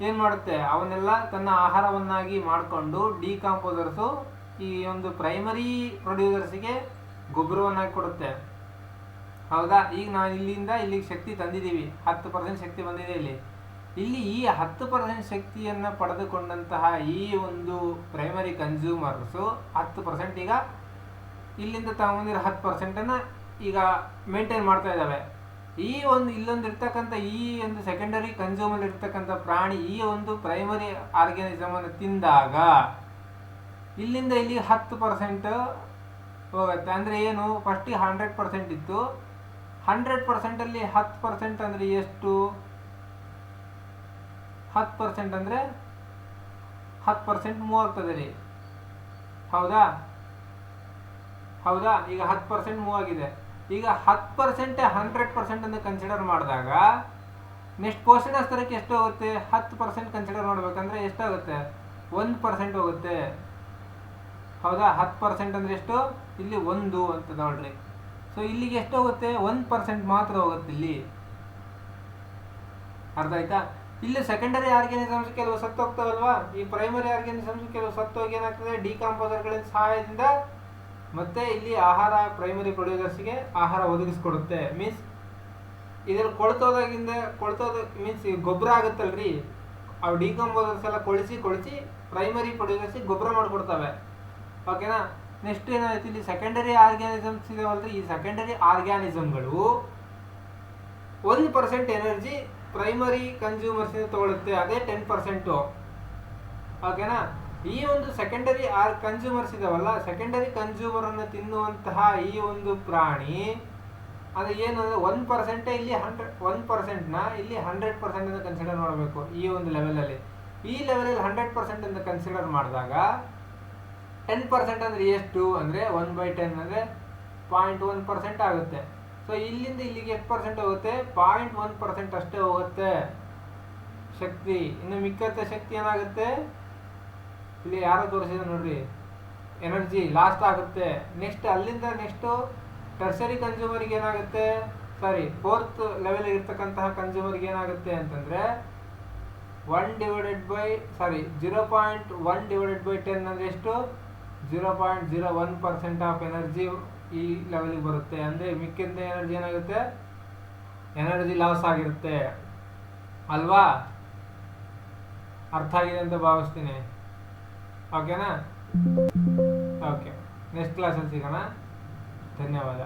Speaker 1: ಏನು ಮಾಡುತ್ತೆ? ಅವನ್ನೆಲ್ಲ ತನ್ನ ಆಹಾರವನ್ನಾಗಿ ಮಾಡಿಕೊಂಡು ಡಿಕಾಂಪೋಸರ್ಸು ಈ ಒಂದು ಪ್ರೈಮರಿ ಪ್ರೊಡ್ಯೂಸರ್ಸ್ಗೆ ಗೊಬ್ಬರವನ್ನಾಗಿ ಕೊಡುತ್ತೆ. ಹೌದಾ, ಈಗ ನಾವು ಇಲ್ಲಿಂದ ಇಲ್ಲಿಗೆ ಶಕ್ತಿ ತಂದಿದ್ದೀವಿ, 10% ಶಕ್ತಿ ಬಂದಿದೆ ಇಲ್ಲಿ. ಈ 10% ಶಕ್ತಿಯನ್ನು ಪಡೆದುಕೊಂಡಂತಹ ಈ ಒಂದು ಪ್ರೈಮರಿ ಕನ್ಸ್ಯೂಮರ್ಸು 10% ಈಗ ಇಲ್ಲಿಂದ ತಗೊಂಡಿರೋ 10% ಈಗ ಮೇಂಟೈನ್ ಮಾಡ್ತಾ ಇದ್ದಾವೆ. ಈ ಒಂದು ಇಲ್ಲೊಂದು ಇರ್ತಕ್ಕಂಥ ಈ ಒಂದು ಸೆಕೆಂಡರಿ ಕನ್ಸ್ಯೂಮರ್ ಇರ್ತಕ್ಕಂಥ ಪ್ರಾಣಿ ಈ ಒಂದು ಪ್ರೈಮರಿ ಆರ್ಗ್ಯಾನಿಸಮ್ ಅನ್ನು ತಿಂದಾಗ ಇಲ್ಲಿಂದ ಇಲ್ಲಿ 10% ಹೋಗುತ್ತೆ. ಅಂದರೆ ಏನು? ಫಸ್ಟಿಗೆ 100% ಇತ್ತು, 100% ಅಲ್ಲಿ 10% ಅಂದರೆ ಎಷ್ಟು? 10% ಅಂದರೆ 10% ಮೂವ್ ಆಗ್ತದೆ ರೀ. ಹೌದಾ, ಈಗ 10% ಮೂವ್ ಆಗಿದೆ. ಈಗ 10% 100% ಅಂತ ಕನ್ಸಿಡರ್ ಮಾಡಿದಾಗ ನೆಕ್ಸ್ಟ್ ಪೋಷಣಾ ಸ್ತರಕ್ಕೆ ಎಷ್ಟು ಹೋಗುತ್ತೆ? 10% ಕನ್ಸಿಡರ್ ಮಾಡ್ಬೇಕಂದ್ರೆ ಎಷ್ಟಾಗುತ್ತೆ? 1% ಹೋಗುತ್ತೆ. ಹೌದಾ, 10% ಅಂದ್ರೆ ಎಷ್ಟು? ಇಲ್ಲಿ 1 ಅಂತ ನೋಡ್ರಿ. ಸೊ ಇಲ್ಲಿಗೆ ಎಷ್ಟು ಹೋಗುತ್ತೆ? 1% ಮಾತ್ರ ಹೋಗುತ್ತೆ ಇಲ್ಲಿ. ಅರ್ಥ ಆಯ್ತಾ? ಇಲ್ಲಿ ಸೆಕೆಂಡರಿ ಆರ್ಗ್ಯಾನಿಸಮ್ಸ್ ಕೆಲವು ಸತ್ತೋಗ್ತಾವಲ್ವಾ, ಈ ಪ್ರೈಮರಿ ಆರ್ಗ್ಯಾನಿಸಮ್ಸ್ ಕೆಲವು ಸತ್ತೋಗಿ ಏನಾಗ್ತದೆ? ಡಿಕಾಂಪೋಸರ್ಗಳ ಸಹಾಯದಿಂದ ಮತ್ತೆ ಇಲ್ಲಿ ಆಹಾರ ಪ್ರೈಮರಿ ಪ್ರೊಡ್ಯೂಸರ್ಸ್ಗೆ ಆಹಾರ ಒದಗಿಸ್ಕೊಡುತ್ತೆ. ಮೀನ್ಸ್ ಇದ್ರಲ್ಲಿ ಕೊಳ್ತೋದ ಮೀನ್ಸ್ ಗೊಬ್ಬರ ಆಗುತ್ತಲ್ರಿ, ಅವು ಡಿಕಾಂಪೋಸರ್ಸ್ ಎಲ್ಲ ಕೊಳಿಸಿ ಪ್ರೈಮರಿ ಪ್ರೊಡ್ಯೂಸರ್ಸ್ಗೆ ಗೊಬ್ಬರ ಮಾಡಿಕೊಡ್ತವೆ. ಓಕೆನಾ? ನೆಕ್ಸ್ಟ್ ಏನಾಯ್ತು? ಇಲ್ಲಿ ಸೆಕೆಂಡರಿ ಆರ್ಗ್ಯಾನಿಸಮ್ಸ್ ಇದಾವಲ್ರಿ, ಈ ಸೆಕೆಂಡರಿ ಆರ್ಗ್ಯಾನಿಸಮ್ಗಳು 1% ಎನರ್ಜಿ ಪ್ರೈಮರಿ ಕನ್ಸ್ಯೂಮರ್ಸ್ ತಗೊಳುತ್ತೆ, ಅದೇ 10%. ಓಕೆನಾ? ಈ ಒಂದು ಸೆಕೆಂಡರಿ ಕನ್ಸ್ಯೂಮರ್ಸ್ ಇದಾವಲ್ಲ, ಸೆಕೆಂಡರಿ ಕನ್ಸ್ಯೂಮರ್ ಅನ್ನು ತಿನ್ನುವಂತಹ ಈ ಒಂದು ಪ್ರಾಣಿ ಅದು ಏನು ಅಂದರೆ 1% ಇಲ್ಲಿ 1%ನ ಇಲ್ಲಿ 100% ಅಂತ ಕನ್ಸಿಡರ್ ಮಾಡಬೇಕು. ಈ ಒಂದು ಲೆವೆಲಲ್ಲಿ ಈ ಲೆವೆಲಲ್ಲಿ 100% ಅಂತ ಕನ್ಸಿಡರ್ ಮಾಡಿದಾಗ 10% ಅಂದರೆ ಎಷ್ಟು? ಅಂದರೆ 1/10 ಅಂದರೆ 0.1% ಆಗುತ್ತೆ. ಸೊ ಇಲ್ಲಿಂದ ಇಲ್ಲಿಗೆ ಎಷ್ಟು ಪರ್ಸೆಂಟ್ ಹೋಗುತ್ತೆ? 0.1% ಅಷ್ಟೇ ಹೋಗುತ್ತೆ ಶಕ್ತಿ. ಇನ್ನು ಮಿಕ್ಕಂಥ ಶಕ್ತಿ ಏನಾಗುತ್ತೆ? ಇಲ್ಲಿ ಯಾರೋ ತೋರಿಸಿದ ನೋಡ್ರಿ, ಎನರ್ಜಿ ಲಾಸ್ಟ್ ಆಗುತ್ತೆ. ಅಲ್ಲಿಂದ ನೆಕ್ಸ್ಟು ಟರ್ಸರಿ ಕನ್ಸ್ಯೂಮರ್ಗೆ ಏನಾಗುತ್ತೆ? ಫೋರ್ತ್ ಲೆವೆಲ್ ಇರ್ತಕ್ಕಂತಹ ಕನ್ಸ್ಯೂಮರ್ಗೆ ಏನಾಗುತ್ತೆ ಅಂತಂದರೆ 0.1/10 ಅಂದರೆ ಎಷ್ಟು? 0.01% ಆಫ್ ಎನರ್ಜಿ ಈ ಲೆವೆಲಿಗೆ ಬರುತ್ತೆ. ಅಂದರೆ ಮಿಕ್ಕಿದ ಎನರ್ಜಿ ಏನಾಗುತ್ತೆ, ಎನರ್ಜಿ ಲಾಸ್ ಆಗಿರುತ್ತೆ ಅಲ್ವಾ. ಅರ್ಥ ಆಗಿದೆ ಅಂತ ಭಾವಿಸ್ತೀನಿ. ಓಕೆನಾ? ಓಕೆ, ನೆಕ್ಸ್ಟ್ ಕ್ಲಾಸಲ್ಲಿ ಸಿಗೋಣ. ಧನ್ಯವಾದ.